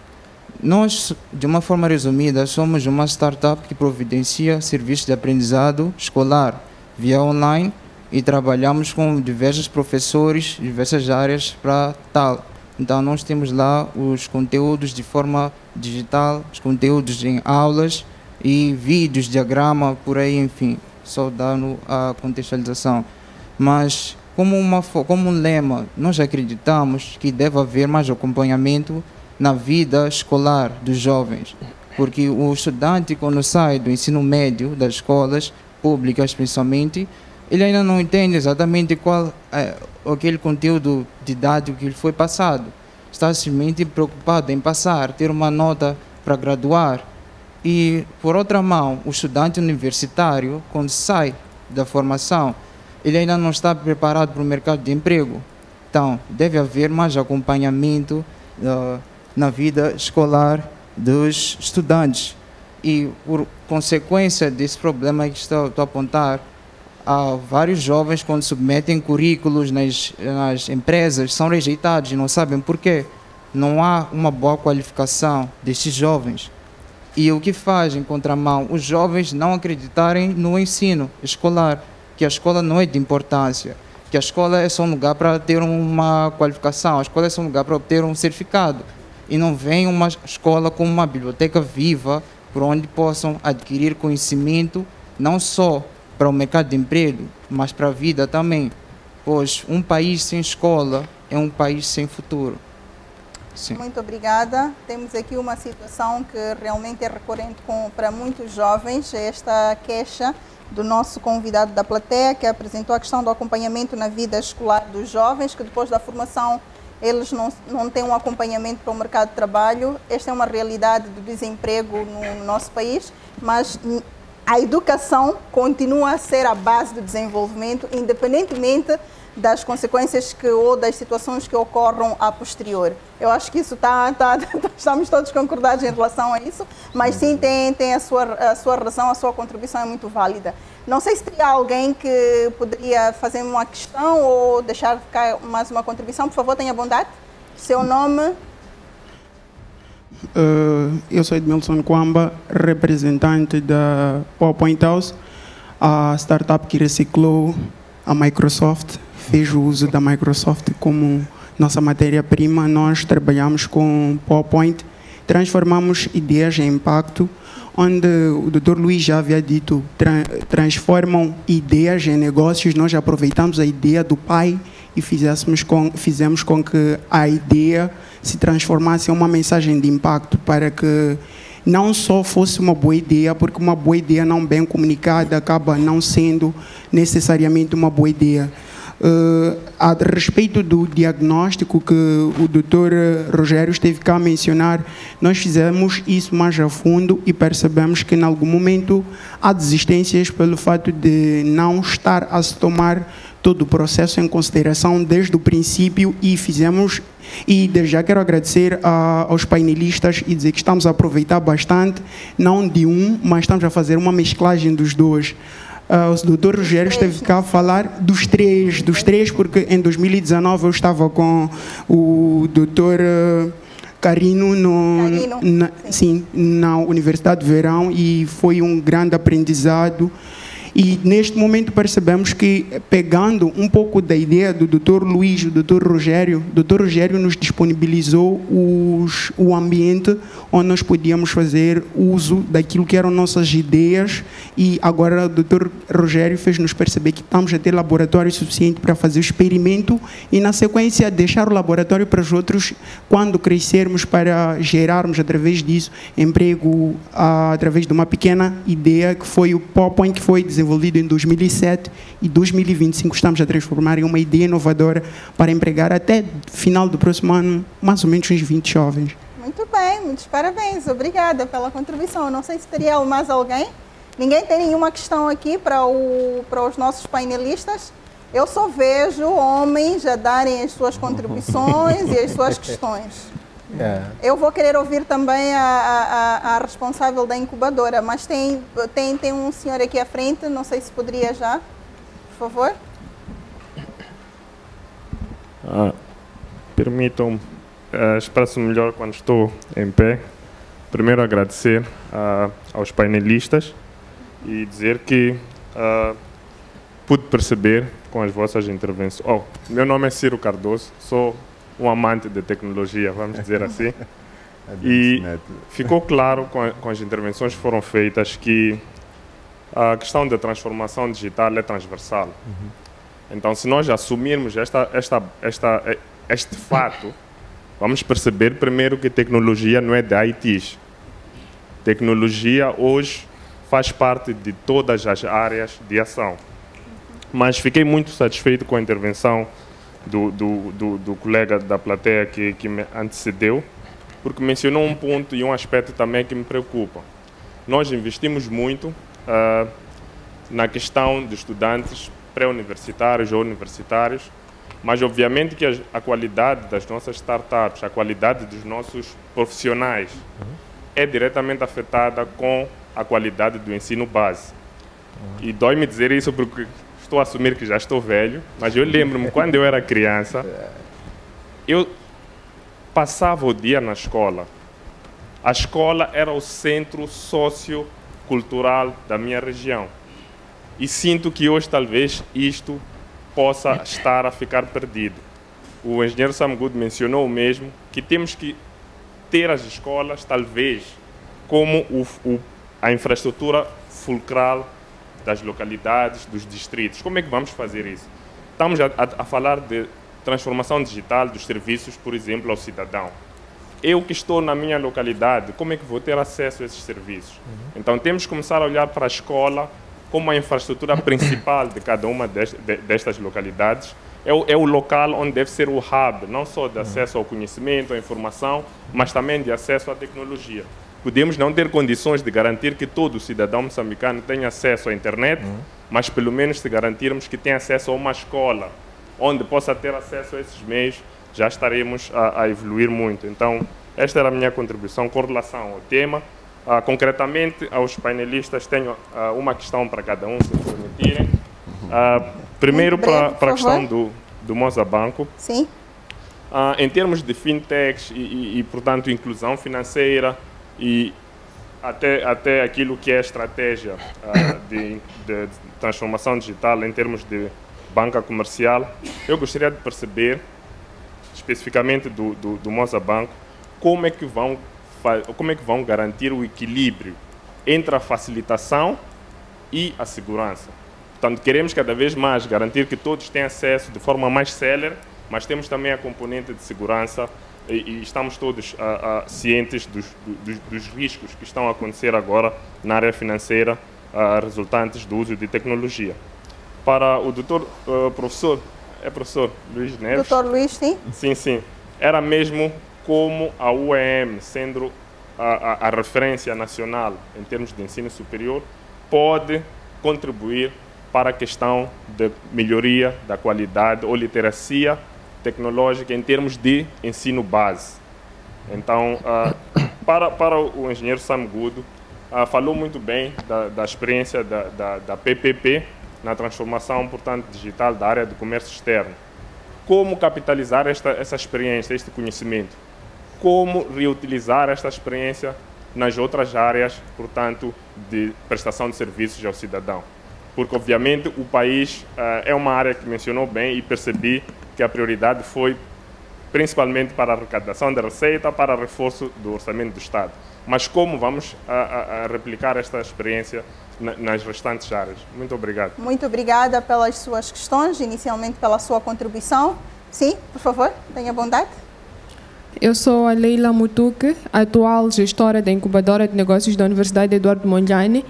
nós, de uma forma resumida, somos uma startup que providencia serviços de aprendizado escolar via online e trabalhamos com diversos professores, diversas áreas para tal. Então, nós temos lá os conteúdos de forma digital, os conteúdos em aulas e vídeos, diagrama, por aí, enfim, só dando a contextualização. Mas, como um lema, nós acreditamos que deve haver mais acompanhamento na vida escolar dos jovens, porque o estudante, quando sai do ensino médio, das escolas públicas principalmente, ele ainda não entende exatamente qual é aquele conteúdo didático que lhe foi passado. Está simplesmente preocupado em passar, ter uma nota para graduar. E, por outra mão, o estudante universitário, quando sai da formação, ele ainda não está preparado para o mercado de emprego. Então, deve haver mais acompanhamento na vida escolar dos estudantes. E, por consequência desse problema que estou a apontar, há vários jovens, quando submetem currículos nas empresas, são rejeitados e não sabem porquê. Não há uma boa qualificação destes jovens. E o que faz, em contramão, os jovens não acreditarem no ensino escolar, que a escola não é de importância, que a escola é só um lugar para ter uma qualificação, a escola é só um lugar para obter um certificado. E não vem uma escola como uma biblioteca viva, por onde possam adquirir conhecimento, não só para o mercado de emprego, mas para a vida também. Pois um país sem escola é um país sem futuro. Sim. Muito obrigada. Temos aqui uma situação que realmente é recorrente para muitos jovens, esta queixa do nosso convidado da plateia, que apresentou a questão do acompanhamento na vida escolar dos jovens, que depois da formação eles não têm um acompanhamento para o mercado de trabalho. Esta é uma realidade do desemprego no nosso país, mas a educação continua a ser a base do desenvolvimento, independentemente das consequências ou das situações que ocorram a posterior. Eu acho que isso estamos todos concordados em relação a isso, mas sim tem a sua razão, a sua contribuição é muito válida. Não sei se teria alguém que poderia fazer uma questão ou deixar ficar mais uma contribuição. Por favor, tenha bondade. Seu nome? Eu sou Edmilson Kwamba, representante da PowerPoint House, a startup que reciclou a Microsoft, fez o uso da Microsoft como nossa matéria-prima. Nós trabalhamos com PowerPoint, transformamos ideias em impacto, onde o Dr. Luís já havia dito, transformam ideias em negócios. Nós aproveitamos a ideia do pai e fizemos com que a ideia se transformasse em uma mensagem de impacto, para que não só fosse uma boa ideia, porque uma boa ideia não bem comunicada acaba não sendo necessariamente uma boa ideia. A respeito do diagnóstico que o Dr. Rogério esteve cá a mencionar, nós fizemos isso mais a fundo e percebemos que em algum momento há desistências pelo fato de não estar a se tomar todo o processo em consideração desde o princípio, e desde já quero agradecer aos painelistas e dizer que estamos a aproveitar bastante, não de um, mas estamos a fazer uma mesclagem dos dois. O Dr. Rogério esteve cá a falar dos três, porque em 2019 eu estava com o Dr. Carino na Universidade de Verão, e foi um grande aprendizado. E neste momento percebemos que, pegando um pouco da ideia do Dr. Luís, do Dr. Rogério, o Dr. Rogério nos disponibilizou o ambiente onde nós podíamos fazer uso daquilo que eram nossas ideias, e agora o Dr. Rogério fez-nos perceber que estamos a ter laboratório suficiente para fazer o experimento e, na sequência, deixar o laboratório para os outros quando crescermos, para gerarmos, através disso, emprego através de uma pequena ideia que foi o PowerPoint, que foi desenvolvido em 2007, e 2025 estamos a transformar em uma ideia inovadora para empregar até final do próximo ano mais ou menos uns 20 jovens. Muito bem, muitos parabéns, obrigada pela contribuição. Não sei se teria mais alguém. Ninguém tem nenhuma questão aqui para os nossos painelistas? Eu só vejo homens a darem as suas contribuições e as suas questões. Eu vou querer ouvir também a responsável da incubadora, mas tem um senhor aqui à frente, não sei se poderia já, por favor. Permitam-me expresso melhor quando estou em pé. Primeiro agradecer aos painelistas e dizer que pude perceber com as vossas intervenções. Meu nome é Ciro Cardoso, sou um amante de tecnologia, vamos dizer assim, e ficou claro com as intervenções que foram feitas que a questão da transformação digital é transversal. Então, se nós assumirmos este fato, vamos perceber primeiro que tecnologia não é de ITs. Tecnologia hoje faz parte de todas as áreas de ação. Mas fiquei muito satisfeito com a intervenção do colega da plateia que me antecedeu, porque mencionou um ponto e um aspecto também que me preocupa. Nós investimos muito na questão de estudantes pré-universitários ou universitários, mas obviamente que a qualidade das nossas startups, a qualidade dos nossos profissionais é diretamente afetada com a qualidade do ensino base. E dói-me dizer isso porque estou a assumir que já estou velho, mas eu lembro-me quando eu era criança, eu passava o dia na escola. A escola era o centro sociocultural da minha região. E sinto que hoje talvez isto possa estar a ficar perdido. O engenheiro Sam Good mencionou o mesmo, que temos que ter as escolas talvez como a infraestrutura fulcral das localidades, dos distritos. Como é que vamos fazer isso? Estamos a falar de transformação digital dos serviços, por exemplo, ao cidadão. Eu que estou na minha localidade, como é que vou ter acesso a esses serviços? Então temos que começar a olhar para a escola como a infraestrutura principal de cada uma destas localidades. É o local onde deve ser o hub, não só de acesso ao conhecimento, à informação, mas também de acesso à tecnologia. Podemos não ter condições de garantir que todo cidadão moçambicano tenha acesso à internet, mas pelo menos se garantirmos que tenha acesso a uma escola, onde possa ter acesso a esses meios, já estaremos a evoluir muito. Então, esta era a minha contribuição com relação ao tema. Concretamente, aos painelistas, tenho uma questão para cada um, se me permitirem. Primeiro, para a questão do Mozabanco. Sim. Em termos de fintechs e, portanto, inclusão financeira e até aquilo que é a estratégia de transformação digital em termos de banca comercial, eu gostaria de perceber, especificamente do Mozabanco, como é que vão garantir o equilíbrio entre a facilitação e a segurança. Portanto, queremos cada vez mais garantir que todos tenham acesso de forma mais célere, mas temos também a componente de segurança e estamos todos cientes dos riscos que estão a acontecer agora na área financeira resultantes do uso de tecnologia. Para o professor Luís Neves. Dr. Luís, sim? Sim. Era mesmo como a UEM, sendo a referência nacional em termos de ensino superior, pode contribuir para a questão de melhoria da qualidade ou literacia tecnológica em termos de ensino base. Então, para o engenheiro Sam Gudo, falou muito bem da experiência da PPP na transformação, portanto, digital da área do comércio externo. Como capitalizar essa experiência, este conhecimento? Como reutilizar esta experiência nas outras áreas, portanto, de prestação de serviços ao cidadão? Porque, obviamente, o país é uma área que mencionou bem e percebi que a prioridade foi principalmente para a arrecadação da receita, para o reforço do orçamento do Estado. Mas como vamos replicar esta experiência nas restantes áreas? Muito obrigado. Muito obrigada pelas suas questões, inicialmente pela sua contribuição. Sim, por favor, tenha bondade. Eu sou a Leila Mutuque, atual gestora da incubadora de negócios da Universidade Eduardo Mondlane.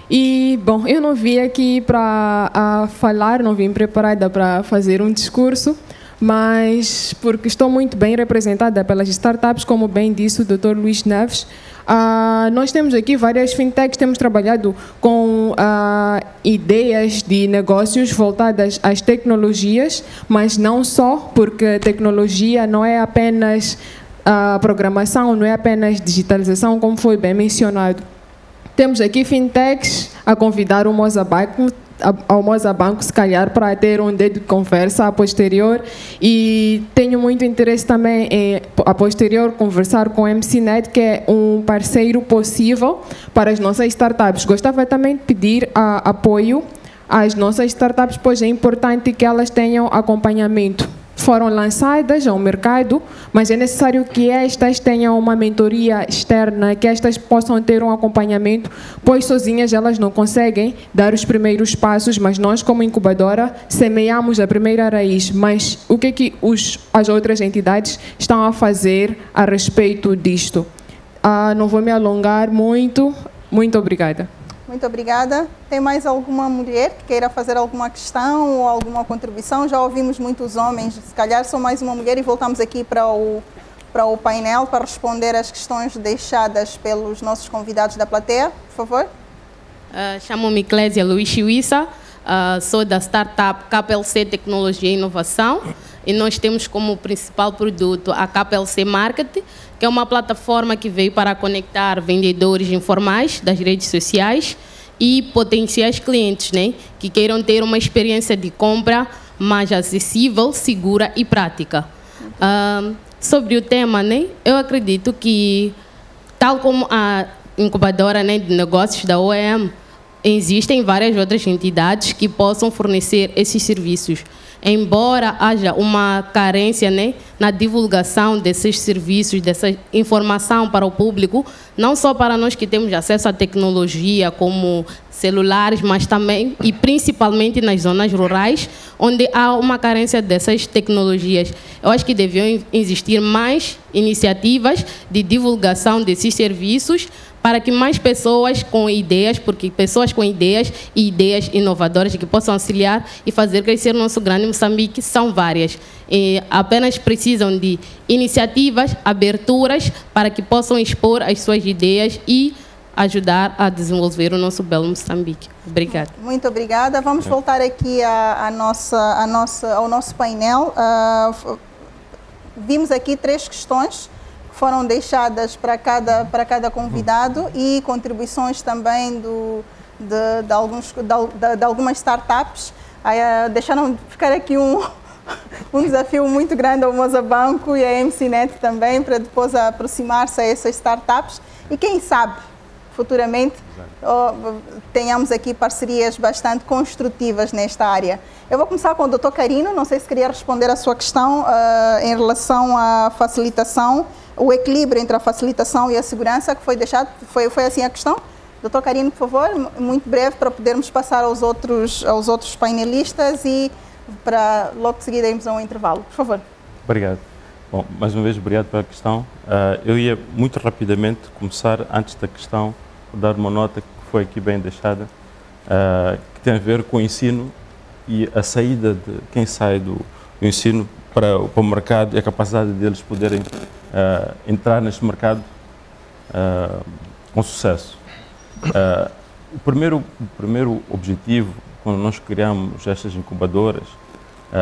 E, bom, eu não vim aqui para falar, não vim preparada para fazer um discurso, mas porque estou muito bem representada pelas startups, como bem disse o Dr. Luís Neves. Nós temos aqui várias fintechs, temos trabalhado com ideias de negócios voltadas às tecnologias, mas não só, porque tecnologia não é apenas programação, não é apenas digitalização, como foi bem mencionado. Temos aqui fintechs a convidar o Mozabanco, se calhar, para ter um dedo de conversa a posterior, e tenho muito interesse também em, a posterior, conversar com a MCNet, que é um parceiro possível para as nossas startups. Gostava também de pedir apoio às nossas startups, pois é importante que elas tenham acompanhamento. Foram lançadas ao mercado, mas é necessário que estas tenham uma mentoria externa, que estas possam ter um acompanhamento, pois sozinhas elas não conseguem dar os primeiros passos, mas nós, como incubadora, semeamos a primeira raiz. Mas o que as outras entidades estão a fazer a respeito disto? Não vou me alongar muito. Muito obrigada. Muito obrigada. Tem mais alguma mulher que queira fazer alguma questão ou alguma contribuição? Já ouvimos muitos homens, se calhar só mais uma mulher, e voltamos aqui para o painel para responder às questões deixadas pelos nossos convidados da plateia. Por favor. Chamo-me Clésia Luís Chiuissa, sou da startup KPLC Tecnologia e Inovação, e nós temos como principal produto a KPLC Market, que é uma plataforma que veio para conectar vendedores informais das redes sociais e potenciais clientes, né, que queiram ter uma experiência de compra mais acessível, segura e prática. Sobre o tema, né, eu acredito que, tal como a incubadora, né, de negócios da OEM, existem várias outras entidades que possam fornecer esses serviços. Embora haja uma carência, né, na divulgação desses serviços, dessa informação para o público, não só para nós que temos acesso à tecnologia, como celulares, mas também e principalmente nas zonas rurais, onde há uma carência dessas tecnologias. Eu acho que deviam existir mais iniciativas de divulgação desses serviços para que mais pessoas com ideias, porque pessoas com ideias e ideias inovadoras que possam auxiliar e fazer crescer o nosso grande Moçambique são várias. E apenas precisam de iniciativas, aberturas, para que possam expor as suas ideias e ajudar a desenvolver o nosso belo Moçambique. Obrigada. Muito obrigada. Vamos voltar aqui ao nosso painel. Vimos aqui 3 questões que foram deixadas para cada convidado e contribuições também de algumas startups. Deixaram ficar aqui um desafio muito grande ao Mozabanco e à MCNet também, para depois aproximar-se a essas startups. E quem sabe, futuramente, tenhamos aqui parcerias bastante construtivas nesta área. Eu vou começar com o Dr. Carino, não sei se queria responder a sua questão em relação à facilitação, o equilíbrio entre a facilitação e a segurança que foi deixado, foi assim a questão? Dr. Carino, por favor, muito breve para podermos passar aos outros painelistas e para logo de seguida irmos a um intervalo. Por favor. Obrigado. Bom, mais uma vez, obrigado pela questão. Eu ia muito rapidamente começar, antes da questão, dar uma nota que foi aqui bem deixada, que tem a ver com o ensino e a saída de quem sai do ensino para o mercado e a capacidade deles poderem entrar neste mercado com sucesso. O primeiro objetivo, quando nós criamos estas incubadoras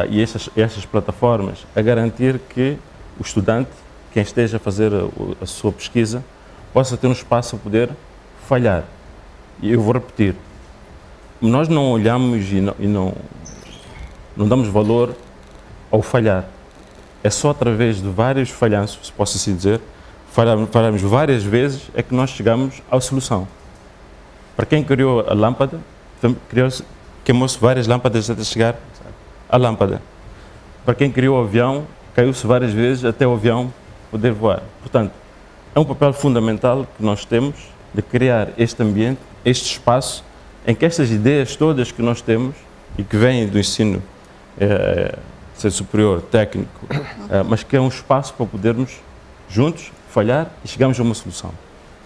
e estas plataformas, é garantir que o estudante, quem esteja a fazer a sua pesquisa, possa ter um espaço para poder falhar. E eu vou repetir, nós não olhamos e não damos valor ao falhar. É só através de vários falhanços, se posso assim dizer, falhamos várias vezes, é que nós chegamos à solução. Para quem criou a lâmpada, queimou-se várias lâmpadas até chegar à lâmpada. Para quem criou o avião, caiu-se várias vezes até o avião poder voar. Portanto, é um papel fundamental que nós temos de criar este ambiente, este espaço, em que estas ideias todas que nós temos e que vêm do ensino superior, técnico, mas que é um espaço para podermos juntos falhar e chegarmos a uma solução.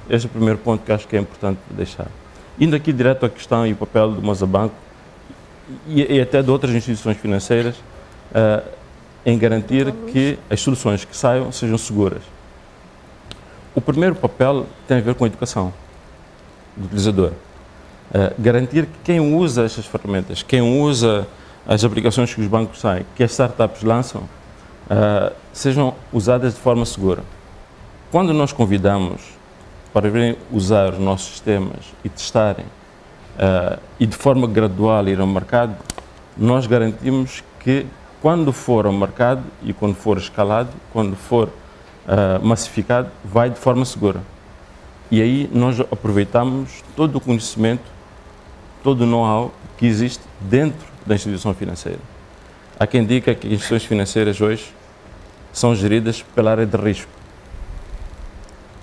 Este é o primeiro ponto que acho que é importante deixar. Indo aqui direto à questão e o papel do Mozabanco e até de outras instituições financeiras em garantir que as soluções que saiam sejam seguras. O primeiro papel tem a ver com a educação do utilizador. Garantir que quem usa estas ferramentas, quem usa as aplicações que os bancos saem, que as startups lançam, sejam usadas de forma segura. Quando nós convidamos para virem usar os nossos sistemas e testarem, e de forma gradual ir ao mercado, nós garantimos que quando for ao mercado e quando for escalado, quando for massificado, vai de forma segura. E aí nós aproveitamos todo o conhecimento, todo o know-how que existe dentro da instituição financeira. Há quem diga que as instituições financeiras hoje são geridas pela área de risco.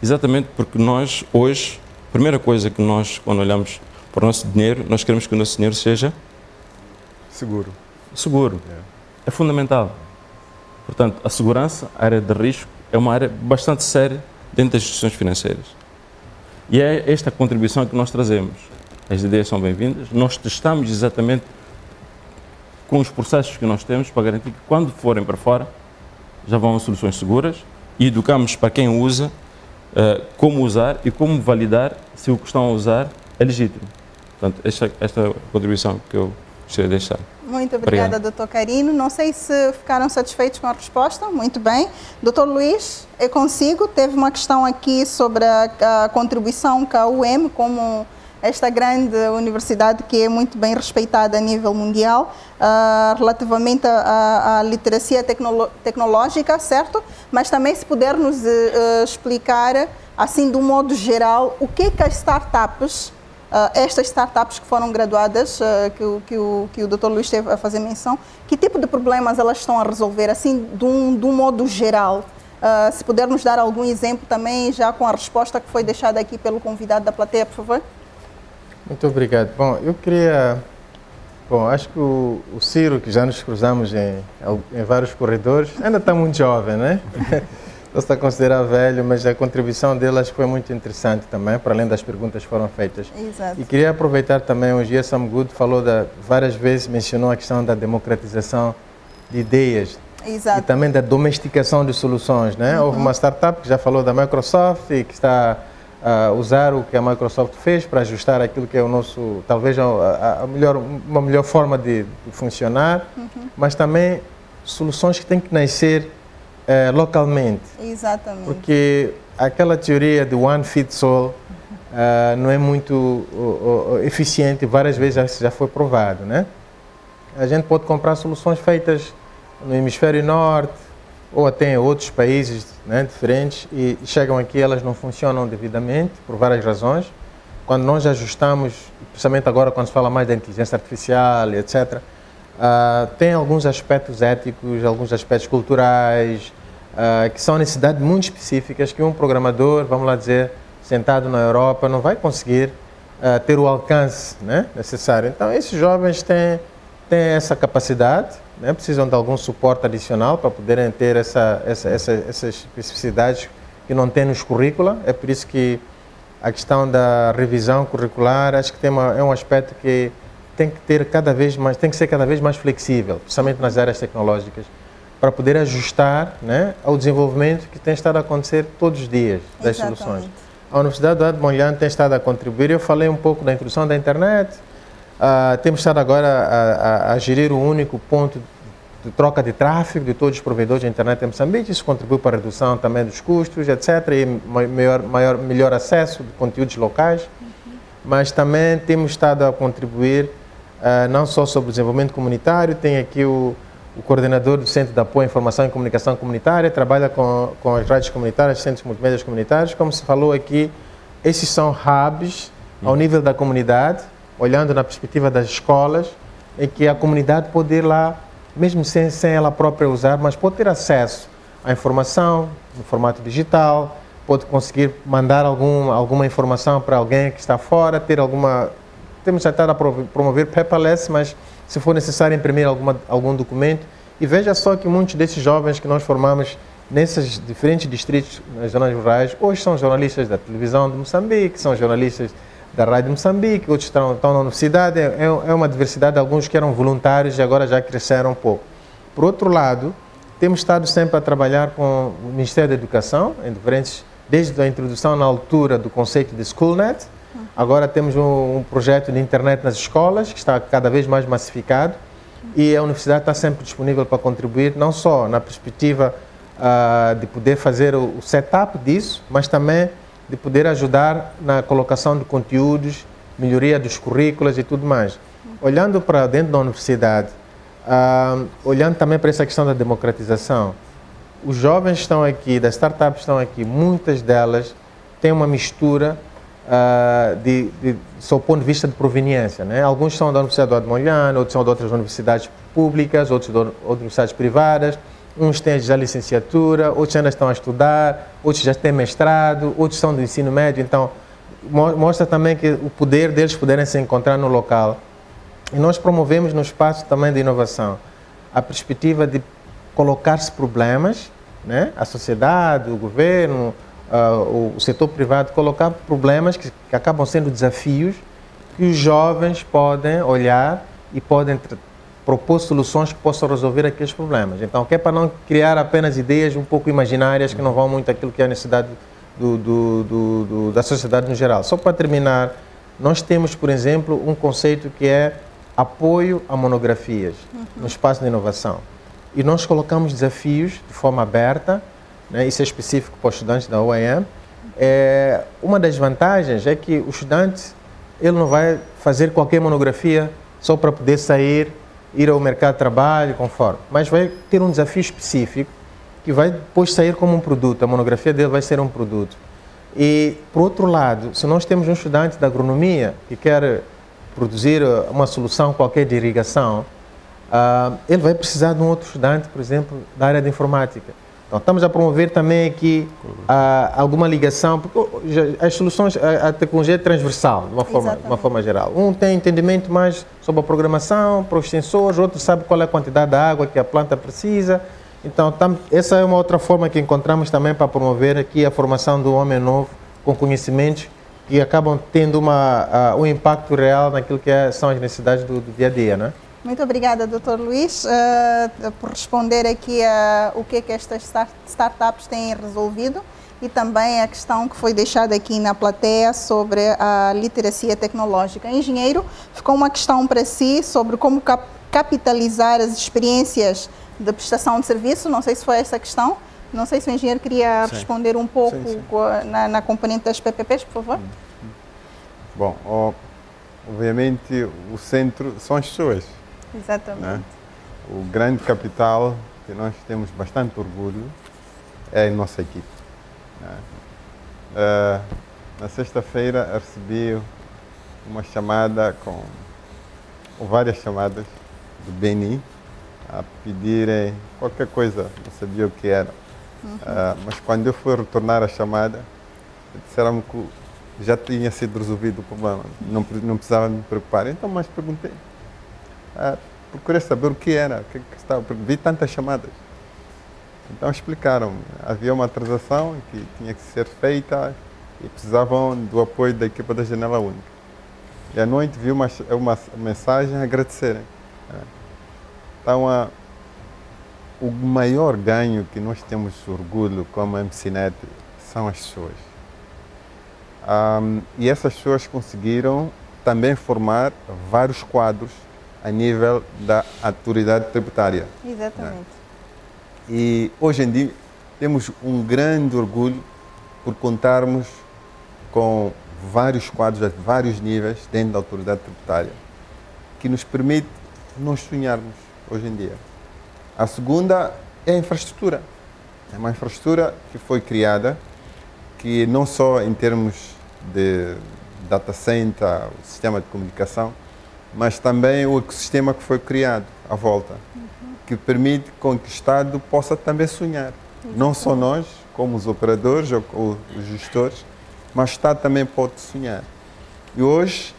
Exatamente porque nós hoje, a primeira coisa que nós, quando olhamos para o nosso dinheiro, nós queremos que o nosso dinheiro seja seguro. Seguro. É fundamental. Portanto, a segurança, a área de risco, é uma área bastante séria dentro das instituições financeiras. E é esta contribuição que nós trazemos. As ideias são bem-vindas, nós testamos exatamente com os processos que nós temos para garantir que quando forem para fora já vão a soluções seguras e educamos para quem usa como usar e como validar se o que estão a usar é legítimo. Portanto, esta é a contribuição que eu gostaria de deixar. Muito obrigada, Dr. Carino. Não sei se ficaram satisfeitos com a resposta. Muito bem. Dr. Luís, é consigo. Teve uma questão aqui sobre a contribuição que a UEM, como esta grande universidade que é muito bem respeitada a nível mundial, relativamente à literacia tecnológica, certo? Mas também se puder nos explicar, assim, de um modo geral, o que as startups, estas startups que foram graduadas, que o Dr. Luís esteve a fazer menção, que tipo de problemas elas estão a resolver, assim, de um modo geral? Se puder nos dar algum exemplo também, já com a resposta que foi deixada aqui pelo convidado da plateia, por favor. Muito obrigado. Bom, eu queria... Bom, acho que o Ciro, que já nos cruzamos em vários corredores, ainda está muito jovem, né? Não está considerado velho, mas a contribuição dele acho que foi muito interessante também, para além das perguntas que foram feitas. Exato. E queria aproveitar também, hoje a Sam Good falou, várias vezes mencionou a questão da democratização de ideias. Exato. E também da domesticação de soluções, né? Houve uma startup que já falou da Microsoft e que está a usar o que a Microsoft fez para ajustar aquilo que é o nosso, talvez uma melhor forma de funcionar, mas também soluções que têm que nascer localmente. Exatamente. Porque aquela teoria de one fits all não é muito eficiente, várias vezes já foi provado, né? A gente pode comprar soluções feitas no hemisfério norte ou até em outros países, né, diferentes, e chegam aqui, elas não funcionam devidamente por várias razões. Quando nós ajustamos, principalmente agora quando se fala mais da inteligência artificial, etc., tem alguns aspectos éticos, alguns aspectos culturais, que são necessidades muito específicas que um programador, vamos lá dizer, sentado na Europa, não vai conseguir ter o alcance, né, necessário. Então, esses jovens têm essa capacidade, né, precisam de algum suporte adicional para poderem ter essas especificidades que não tem nos currícula. É por isso que a questão da revisão curricular, acho que é um aspecto que tem que ser cada vez mais flexível, principalmente nas áreas tecnológicas, para poder ajustar, né, ao desenvolvimento que tem estado a acontecer todos os dias das soluções. A Universidade do Eduardo Mondlane tem estado a contribuir. Eu falei um pouco da introdução da internet. Temos estado agora a gerir o único ponto de troca de tráfego de todos os provedores de internet em Moçambique. Isso contribui para a redução também dos custos, etc. E melhor acesso de conteúdos locais. Mas também temos estado a contribuir não só sobre o desenvolvimento comunitário. Tem aqui o coordenador do Centro de Apoio à Informação e Comunicação Comunitária, trabalha com as rádios comunitárias, centros multimédias comunitários. Como se falou aqui, esses são hubs ao nível da comunidade, olhando na perspectiva das escolas, em que a comunidade pode ir lá, mesmo sem ela própria usar, mas pode ter acesso à informação no formato digital, pode conseguir mandar alguma informação para alguém que está fora, temos tentado a promover paperless, mas se for necessário imprimir algum documento. E veja só que muitos desses jovens que nós formamos nesses diferentes distritos, nas zonas rurais, hoje são jornalistas da televisão de Moçambique, são jornalistas da Rádio de Moçambique, outros estão na universidade. É uma diversidade, alguns que eram voluntários e agora já cresceram um pouco. Por outro lado, temos estado sempre a trabalhar com o Ministério da Educação, desde a introdução na altura do conceito de SchoolNet. Agora temos um projeto de internet nas escolas, que está cada vez mais massificado, e a universidade está sempre disponível para contribuir, não só na perspectiva de poder fazer o setup disso, mas também de poder ajudar na colocação de conteúdos, melhoria dos currículos e tudo mais. Olhando para dentro da universidade, olhando também para essa questão da democratização, os jovens estão aqui, das startups estão aqui, muitas delas têm uma mistura do seu ponto de vista de proveniência, né? Alguns são da Universidade do Eduardo Mondlane, outros são de outras universidades públicas, outros de outras universidades privadas. Uns têm já licenciatura, outros ainda estão a estudar, outros já têm mestrado, outros são do ensino médio. Então, mostra também que o poder deles poderem se encontrar no local. E nós promovemos no espaço também de inovação a perspectiva de colocar-se problemas, né? A sociedade, o governo, o setor privado, colocar problemas que acabam sendo desafios que os jovens podem olhar e podem propor soluções que possam resolver aqueles problemas. Então, que é para não criar apenas ideias um pouco imaginárias que não vão muito aquilo que é a necessidade da sociedade no geral. Só para terminar, nós temos, por exemplo, um conceito que é apoio a monografias no espaço de inovação. E nós colocamos desafios de forma aberta, né? Isso é específico para os estudantes da UAM. Uma das vantagens é que o estudante ele não vai fazer qualquer monografia só para poder sair, ir ao mercado de trabalho, conforme, mas vai ter um desafio específico que vai depois sair como um produto. A monografia dele vai ser um produto. E, por outro lado, se nós temos um estudante da agronomia que quer produzir uma solução qualquer de irrigação, ele vai precisar de um outro estudante, por exemplo, da área de informática. Então, estamos a promover também aqui alguma ligação, porque as soluções, a tecnologia é transversal, de uma forma geral. Um tem entendimento mais sobre a programação, para os sensores, outro sabe qual é a quantidade de água que a planta precisa. Então, essa é uma outra forma que encontramos também para promover aqui a formação do homem novo com conhecimentos que acabam tendo um impacto real naquilo que são as necessidades do dia a dia, né? Muito obrigada, Dr. Luís, por responder aqui o que é que estas startups têm resolvido e também a questão que foi deixada aqui na plateia sobre a literacia tecnológica. Engenheiro, ficou uma questão para si sobre como capitalizar as experiências de prestação de serviço. Não sei se foi essa a questão. Não sei se o engenheiro queria responder um pouco na componente das PPPs, por favor. Bom, obviamente o centro são as pessoas. Exatamente. Né? O grande capital que nós temos bastante orgulho é a nossa equipe. Né? Na sexta-feira recebi uma chamada ou várias chamadas do Beni a pedirem qualquer coisa, não sabia o que era. Mas quando eu fui retornar a chamada, disseram-me que já tinha sido resolvido o problema, não precisava me preocupar. Então, mas perguntei. Procurei saber o que era, o que estava, vi tantas chamadas. Então explicaram, havia uma atrasação que tinha que ser feita e precisavam do apoio da equipa da Janela Única. E à noite vi uma mensagem a agradecerem. Então o maior ganho que nós temos orgulho como MCNet são as pessoas. E essas pessoas conseguiram também formar vários quadros a nível da autoridade tributária. Exatamente. Né? E hoje em dia temos um grande orgulho por contarmos com vários quadros a vários níveis dentro da autoridade tributária, que nos permite nós sonharmos hoje em dia. A segunda é a infraestrutura. É uma infraestrutura que foi criada, que não só em termos de data center, o sistema de comunicação, mas também o ecossistema que foi criado à volta, que permite com que o Estado possa também sonhar. Não só nós, como os operadores ou os gestores, mas o Estado também pode sonhar. E hoje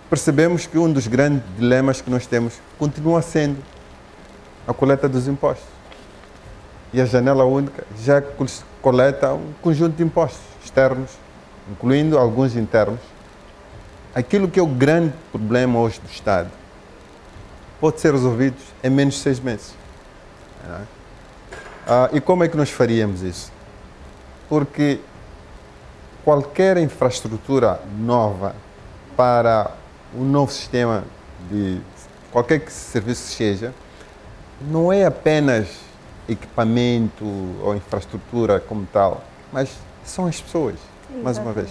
percebemos que um dos grandes dilemas que nós temos continua sendo a coleta dos impostos. E a Janela Única já coleta um conjunto de impostos externos, incluindo alguns internos. Aquilo que é o grande problema hoje do Estado pode ser resolvido em menos de 6 meses. E como é que nós faríamos isso? Porque qualquer infraestrutura nova para um novo sistema de qualquer que serviço seja, não é apenas equipamento ou infraestrutura como tal, mas são as pessoas, mais uma vez.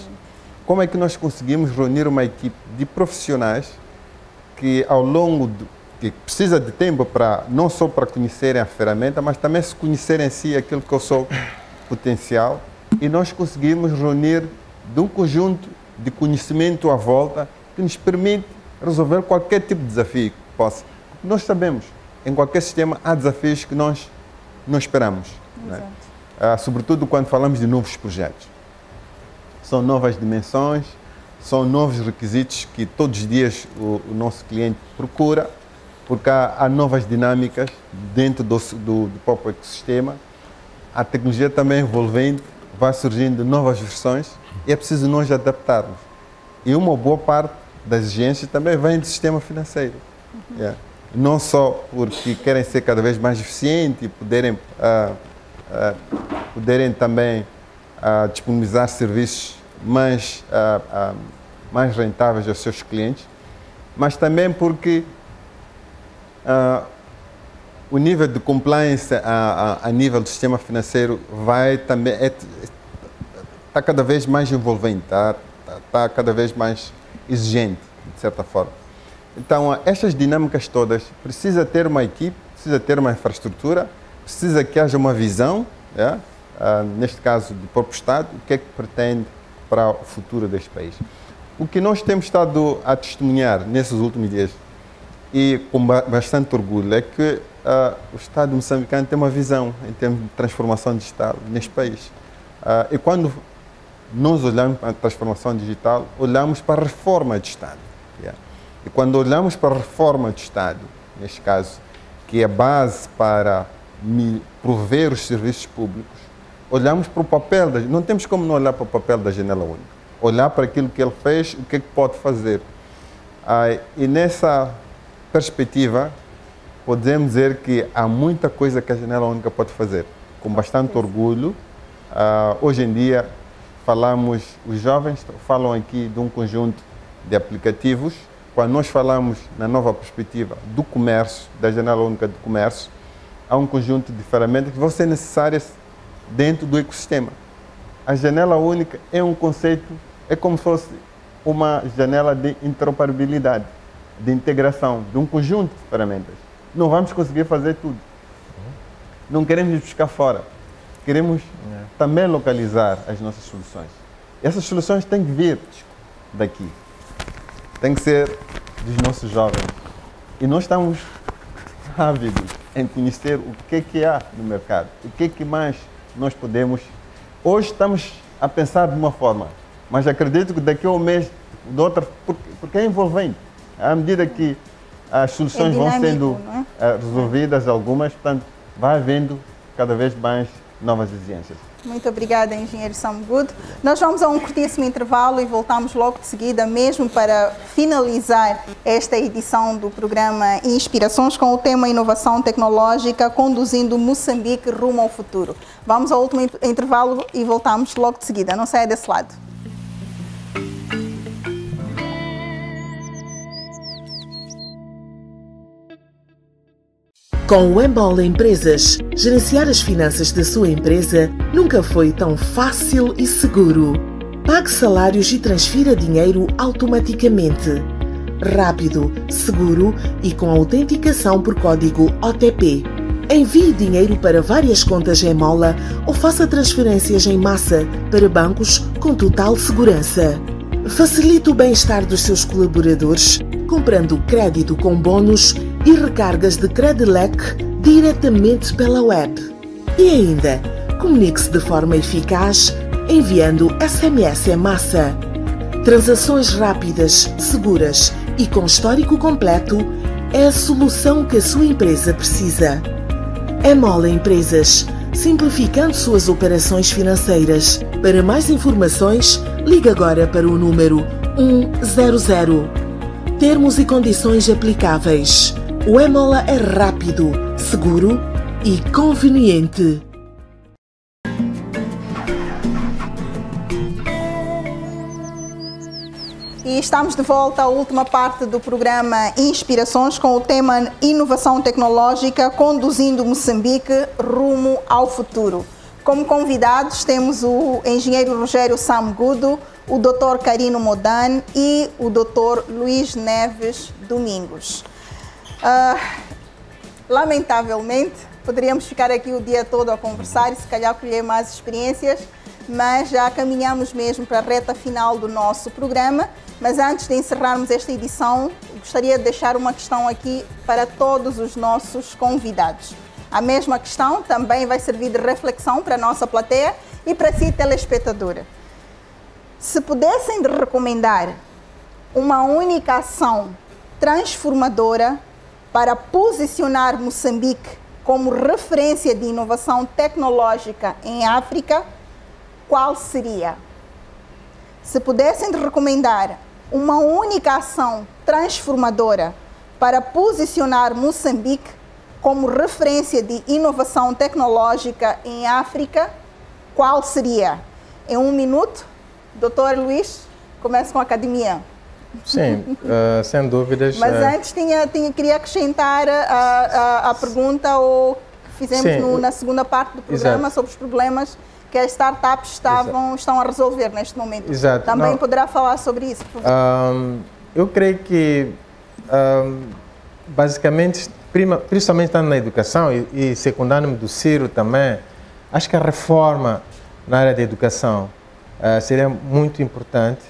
Como é que nós conseguimos reunir uma equipe de profissionais que que precisa de tempo para não só para conhecerem a ferramenta, mas também se conhecerem em si aquilo que eu sou potencial, e nós conseguimos reunir de um conjunto de conhecimento à volta que nos permite resolver qualquer tipo de desafio que possa. Nós sabemos, em qualquer sistema há desafios que nós não esperamos, né? Sobretudo quando falamos de novos projetos. São novas dimensões, são novos requisitos que todos os dias o nosso cliente procura, porque há novas dinâmicas dentro do próprio ecossistema. A tecnologia também envolvente, vai surgindo novas versões e é preciso nós adaptarmos. E uma boa parte das exigências também vem do sistema financeiro. Não só porque querem ser cada vez mais eficientes e poderem também disponibilizar serviços mais rentáveis aos seus clientes, mas também porque o nível de compliance a nível do sistema financeiro está cada vez mais envolvente, está cada vez mais exigente, de certa forma. Então, estas dinâmicas todas, precisa ter uma equipe, precisa ter uma infraestrutura, precisa que haja uma visão, neste caso do próprio Estado, o que é que pretende para o futuro deste país. O que nós temos estado a testemunhar nesses últimos dias, e com bastante orgulho, é que o Estado moçambicano tem uma visão em termos de transformação digital neste país. E quando nós olhamos para a transformação digital, olhamos para a reforma de Estado. E quando olhamos para a reforma de Estado, neste caso, que é a base para prover os serviços públicos, olhamos para o papel, não temos como não olhar para o papel da janela única, olhar para aquilo que ele fez, o que é que pode fazer. E nessa perspectiva, podemos dizer que há muita coisa que a janela única pode fazer, com bastante orgulho. Hoje em dia, os jovens falam aqui de um conjunto de aplicativos. Quando nós falamos na nova perspectiva do comércio, da janela única de comércio, há um conjunto de ferramentas que vão ser necessárias dentro do ecossistema. A janela única é um conceito, é como se fosse uma janela de interoperabilidade, de integração, de um conjunto de ferramentas. Não vamos conseguir fazer tudo. Não queremos buscar fora. Queremos também localizar as nossas soluções. Essas soluções têm que vir daqui. Tem que ser dos nossos jovens. E nós estamos ávidos em conhecer o que há no mercado, o que mais nós podemos. Hoje estamos a pensar de uma forma, mas acredito que daqui a um mês, de outra, porque é envolvente. À medida que as soluções vão sendo resolvidas, algumas, portanto, vai havendo cada vez mais novas exigências. Muito obrigada, engenheiro Sam Good. Nós vamos a um curtíssimo intervalo e voltamos logo de seguida, mesmo para finalizar esta edição do programa Inspirações com o tema Inovação Tecnológica, conduzindo Moçambique rumo ao futuro. Vamos ao último intervalo e voltamos logo de seguida. Não saia desse lado. Com o Emola Empresas, gerenciar as finanças da sua empresa nunca foi tão fácil e seguro. Pague salários e transfira dinheiro automaticamente. Rápido, seguro e com autenticação por código OTP. Envie dinheiro para várias contas Emola ou faça transferências em massa para bancos com total segurança. Facilite o bem-estar dos seus colaboradores comprando crédito com bônus e recargas de Credilec diretamente pela web. E ainda, comunique-se de forma eficaz enviando SMS em massa. Transações rápidas, seguras e com histórico completo é a solução que a sua empresa precisa. Emola Empresas, simplificando suas operações financeiras. Para mais informações, ligue agora para o número 100. Termos e condições aplicáveis. O Emola é rápido, seguro e conveniente. E estamos de volta à última parte do programa Inspirações com o tema Inovação Tecnológica, conduzindo Moçambique rumo ao futuro. Como convidados temos o engenheiro Rogério Sam Good, o Dr. Carino Modan e o Dr. Luís Neves Domingos. Lamentavelmente, poderíamos ficar aqui o dia todo a conversar e se calhar colher mais experiências, mas já caminhamos mesmo para a reta final do nosso programa. Mas antes de encerrarmos esta edição, gostaria de deixar uma questão aqui para todos os nossos convidados. A mesma questão também vai servir de reflexão para a nossa plateia e para si, telespectadora. Se pudessem recomendar uma única ação transformadora para posicionar Moçambique como referência de inovação tecnológica em África, qual seria? Se pudessem recomendar uma única ação transformadora para posicionar Moçambique como referência de inovação tecnológica em África, qual seria? Em 1 minuto, Dr. Luís, começa com a academia. Sim, sem dúvidas. Mas antes queria acrescentar a pergunta que fizemos na segunda parte do programa sobre os problemas que as startups estão a resolver neste momento. Exato. Também poderá falar sobre isso, por favor. Eu creio que, basicamente, principalmente estando na educação e secundando-me do Ciro também, acho que a reforma na área da educação seria muito importante,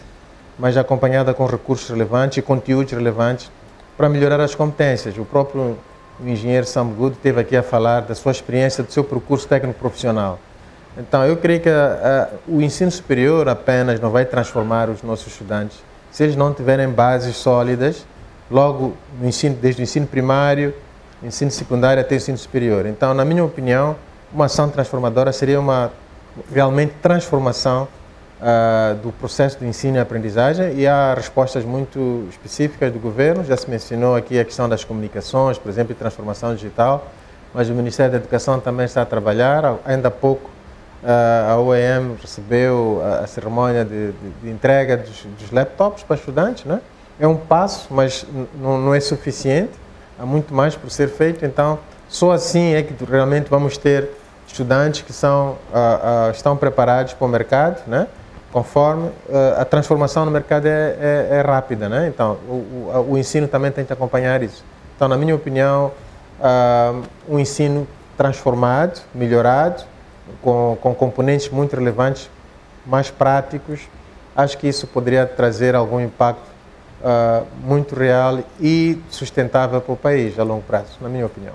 mas acompanhada com recursos relevantes e conteúdos relevantes para melhorar as competências. O próprio o engenheiro Sam Good esteve aqui a falar da sua experiência, do seu percurso técnico-profissional. Então, eu creio que o ensino superior apenas não vai transformar os nossos estudantes se eles não tiverem bases sólidas, logo no ensino, desde o ensino primário, ensino secundário até o ensino superior. Então, na minha opinião, uma ação transformadora seria uma realmente transformação do processo de ensino e aprendizagem, e há respostas muito específicas do governo. Já se mencionou aqui a questão das comunicações, por exemplo, e transformação digital, mas o Ministério da Educação também está a trabalhar. Ainda há pouco a OEM recebeu a cerimônia de entrega dos laptops para estudantes, né? É um passo, mas não é suficiente, há muito mais por ser feito. Então, só assim é que realmente vamos ter estudantes que estão preparados para o mercado, né? Conforme a transformação no mercado é rápida, né? Então, o ensino também tem que acompanhar isso. Então, na minha opinião, um ensino transformado, melhorado, com componentes muito relevantes, mais práticos, acho que isso poderia trazer algum impacto muito real e sustentável para o país a longo prazo, na minha opinião.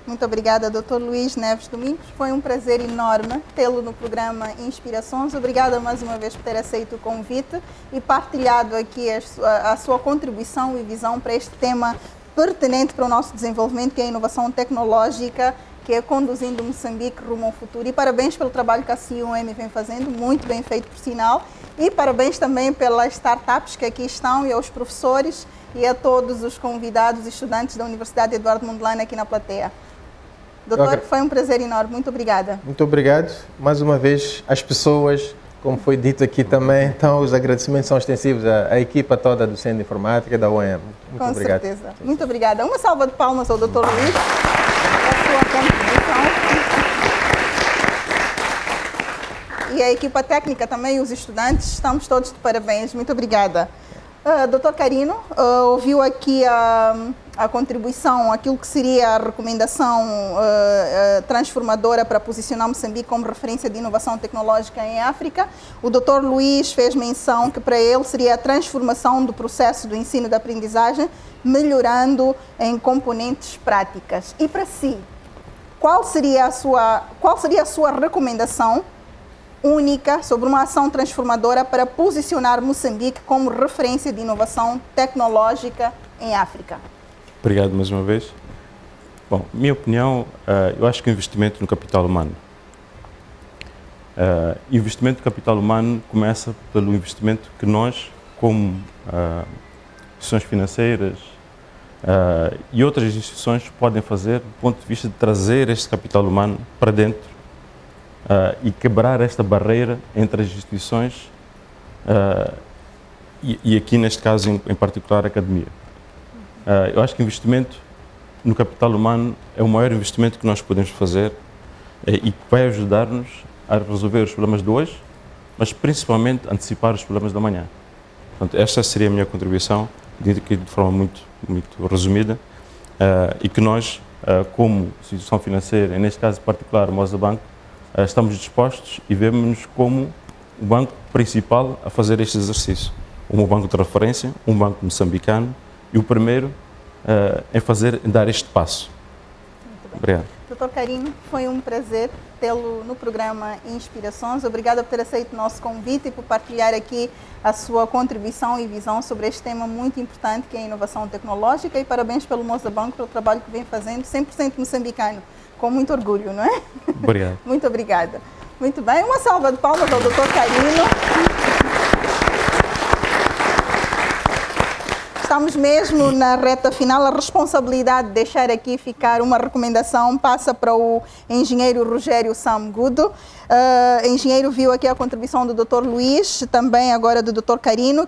Muito obrigada, Dr. Luís Neves Domingos. Foi um prazer enorme tê-lo no programa Inspirações. Obrigada mais uma vez por ter aceito o convite e partilhado aqui a sua contribuição e visão para este tema pertinente para o nosso desenvolvimento, que é a inovação tecnológica, que é conduzindo Moçambique rumo ao futuro. E parabéns pelo trabalho que a CIUM vem fazendo, muito bem feito por sinal. E parabéns também pelas startups que aqui estão e aos professores e a todos os convidados e estudantes da Universidade Eduardo Mondlane aqui na plateia. Doutor, foi um prazer enorme. Muito obrigada. Muito obrigado. Mais uma vez, às pessoas, como foi dito aqui também, então os agradecimentos são extensivos à equipa toda do Centro de Informática da OEM. Muito obrigado. Com certeza. Muito obrigada. Uma salva de palmas ao Dr. Luís pela sua contribuição. E a equipa técnica também, os estudantes, estamos todos de parabéns. Muito obrigada. Dr. Carino, ouviu aqui a contribuição, aquilo que seria a recomendação transformadora para posicionar Moçambique como referência de inovação tecnológica em África. O Dr. Luís fez menção que para ele seria a transformação do processo do ensino e da aprendizagem, melhorando em componentes práticas. E para si, qual seria a sua recomendação única sobre uma ação transformadora para posicionar Moçambique como referência de inovação tecnológica em África? Obrigado mais uma vez. Bom, minha opinião, eu acho que o investimento no capital humano. O investimento no capital humano começa pelo investimento que nós, como instituições financeiras e outras instituições, podem fazer do ponto de vista de trazer este capital humano para dentro e quebrar esta barreira entre as instituições e aqui neste caso em particular a academia. Eu acho que o investimento no capital humano é o maior investimento que nós podemos fazer e que vai ajudar-nos a resolver os problemas de hoje, mas principalmente antecipar os problemas da manhã. Portanto, esta seria a minha contribuição, de forma muito resumida, e que nós, como instituição financeira, e neste caso particular o Mozabank, estamos dispostos e vemos-nos como o banco principal a fazer este exercício. Um banco de referência, um banco moçambicano e o primeiro em dar este passo. Obrigado. Dr. Carino, foi um prazer tê-lo no programa Inspirações. Obrigada por ter aceito o nosso convite e por partilhar aqui a sua contribuição e visão sobre este tema muito importante que é a inovação tecnológica, e parabéns pelo Moçambique pelo trabalho que vem fazendo, 100% moçambicano. Com muito orgulho, não é? Obrigado. Muito obrigada. Muito bem, uma salva de palmas ao Dr. Carino. Estamos mesmo na reta final. A responsabilidade de deixar aqui ficar uma recomendação passa para o engenheiro Rogério Samgudo. Engenheiro viu aqui a contribuição do Dr. Luís, também agora do Dr. Carino,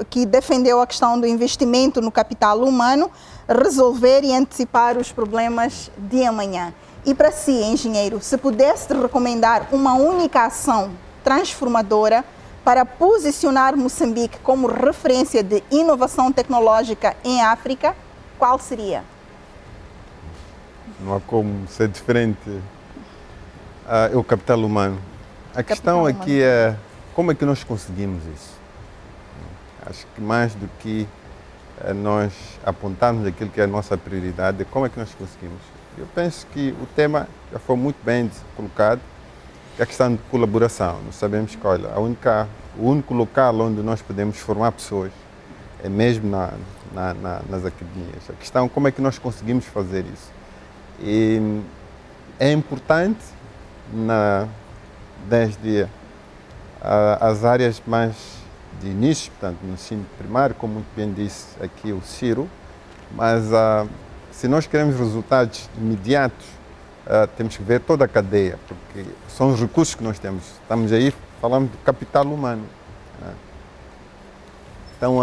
que defendeu a questão do investimento no capital humano, resolver e antecipar os problemas de amanhã. E para si, engenheiro, se pudesse recomendar uma única ação transformadora para posicionar Moçambique como referência de inovação tecnológica em África, qual seria? Não há como ser diferente. É o capital humano. A questão aqui é como é que nós conseguimos isso. Acho que mais do que nós apontarmos aquilo que é a nossa prioridade, como é que nós conseguimos. Eu penso que o tema já foi muito bem colocado, é a questão de colaboração. Nós sabemos que, olha, o único local onde nós podemos formar pessoas é mesmo nas academias. A questão é como é que nós conseguimos fazer isso. E é importante, desde as áreas mais de início, portanto, no ensino primário, como muito bem disse aqui o Ciro, mas se nós queremos resultados imediatos, temos que ver toda a cadeia, porque são os recursos que nós temos. Estamos aí, falamos de capital humano. Né? Então,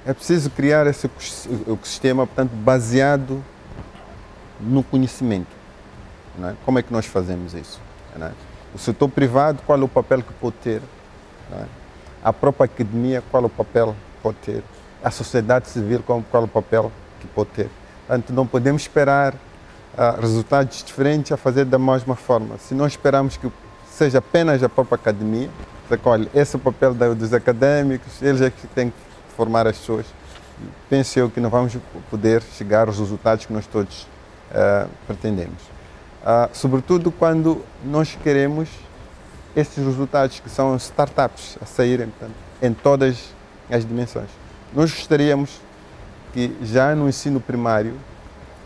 é preciso criar esse ecossistema, portanto, baseado no conhecimento. Né? Como é que nós fazemos isso? Né? O setor privado, qual é o papel que pode ter? Né? A própria academia, qual é o papel que pode ter? A sociedade civil, qual é o papel que pode ter? Portanto, não podemos esperar resultados diferentes a fazer da mesma forma. Se nós esperarmos que seja apenas a própria academia, olha, esse é o papel dos académicos, eles é que têm que formar as pessoas, penso eu que não vamos poder chegar aos resultados que nós todos pretendemos. Sobretudo quando nós queremos esses resultados que são startups a saírem, portanto, em todas as dimensões. Nós gostaríamos que já no ensino primário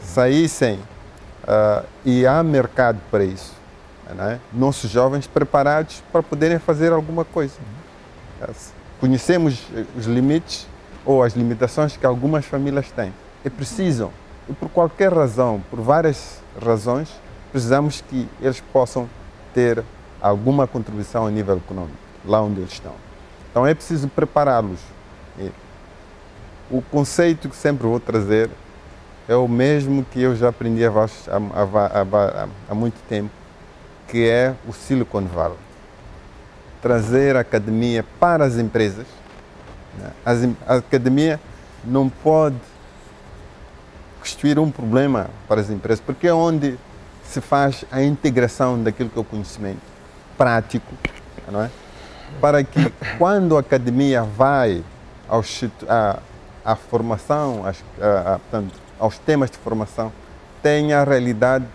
saíssem, e há mercado para isso, não é? Nossos jovens preparados para poderem fazer alguma coisa. Conhecemos os limites ou as limitações que algumas famílias têm e precisam, e por qualquer razão, por várias razões, precisamos que eles possam ter alguma contribuição a nível econômico, lá onde eles estão. Então é preciso prepará-los. O conceito que sempre vou trazer é o mesmo que eu já aprendi há muito tempo, que é o Silicon Valley. Trazer a academia para as empresas. A academia não pode constituir um problema para as empresas, porque é onde se faz a integração daquilo que é o conhecimento prático, não é? Para que quando a academia vai à formação, portanto, aos temas de formação, tenha a realidade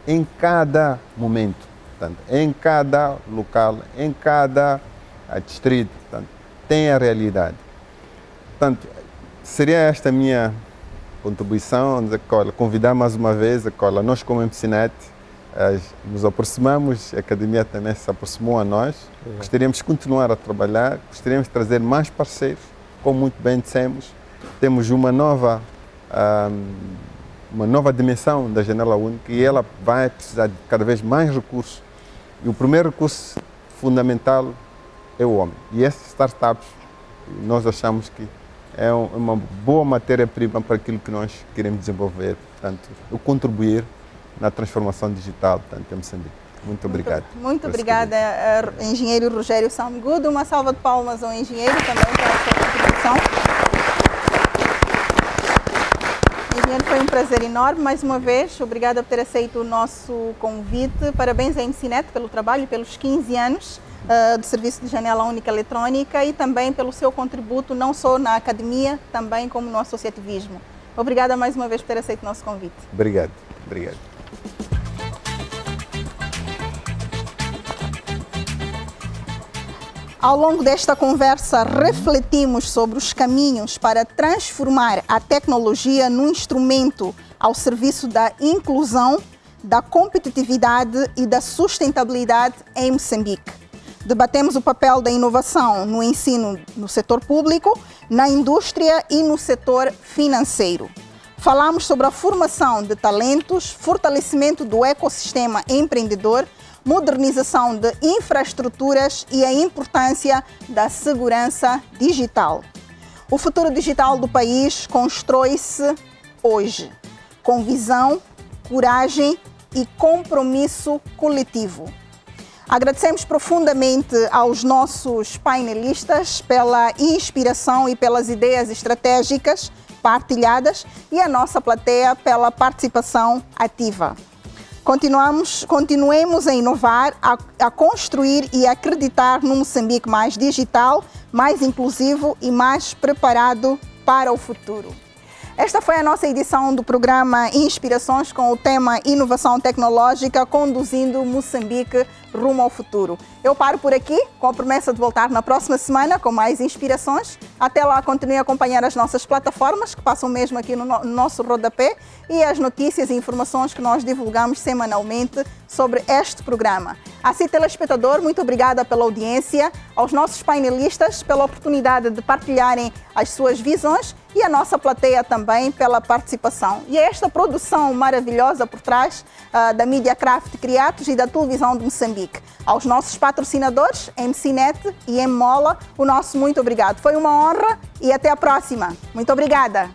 em cada momento, portanto, em cada local, em cada distrito, portanto, tem a realidade. Portanto, seria esta a minha contribuição, convidar mais uma vez, nós como MCNet nos aproximamos, a academia também se aproximou a nós, gostaríamos de continuar a trabalhar, gostaríamos de trazer mais parceiros, como muito bem dissemos, temos uma nova dimensão da Janela Única e ela vai precisar de cada vez mais recursos. E o primeiro recurso fundamental é o homem. E essas startups, nós achamos que é uma boa matéria-prima para aquilo que nós queremos desenvolver, portanto, contribuir na transformação digital, portanto, em Moçambique. Muito obrigado. Muito obrigada, engenheiro Rogério Samgudo. Uma salva de palmas ao engenheiro também pela sua contribuição. Engenheiro, foi um prazer enorme, mais uma vez. Obrigada por ter aceito o nosso convite. Parabéns à MCNet pelo trabalho, pelos 15 anos do Serviço de Janela Única Eletrônica e também pelo seu contributo, não só na academia, também como no associativismo. Obrigada mais uma vez por ter aceito o nosso convite. Obrigado. Obrigado. Ao longo desta conversa, refletimos sobre os caminhos para transformar a tecnologia num instrumento ao serviço da inclusão, da competitividade e da sustentabilidade em Moçambique. Debatemos o papel da inovação no ensino no setor público, na indústria e no setor financeiro. Falamos sobre a formação de talentos, fortalecimento do ecossistema empreendedor, modernização de infraestruturas e a importância da segurança digital. O futuro digital do país constrói-se hoje, com visão, coragem e compromisso coletivo. Agradecemos profundamente aos nossos painelistas pela inspiração e pelas ideias estratégicas partilhadas e à nossa plateia pela participação ativa. Continuemos a inovar, a construir e a acreditar num Moçambique mais digital, mais inclusivo e mais preparado para o futuro. Esta foi a nossa edição do programa Inspirações com o tema Inovação Tecnológica, conduzindo Moçambique rumo ao futuro. Eu paro por aqui, com a promessa de voltar na próxima semana com mais inspirações. Até lá, continue a acompanhar as nossas plataformas, que passam mesmo aqui no nosso rodapé, e as notícias e informações que nós divulgamos semanalmente sobre este programa. Assim, telespectador, muito obrigada pela audiência, aos nossos painelistas pela oportunidade de partilharem as suas visões e a nossa plateia também pela participação. E esta produção maravilhosa por trás da Mediacraft Criatos e da televisão de Moçambique. Aos nossos patrocinadores, MCNet e Mola, o nosso muito obrigado. Foi uma honra e até a próxima. Muito obrigada.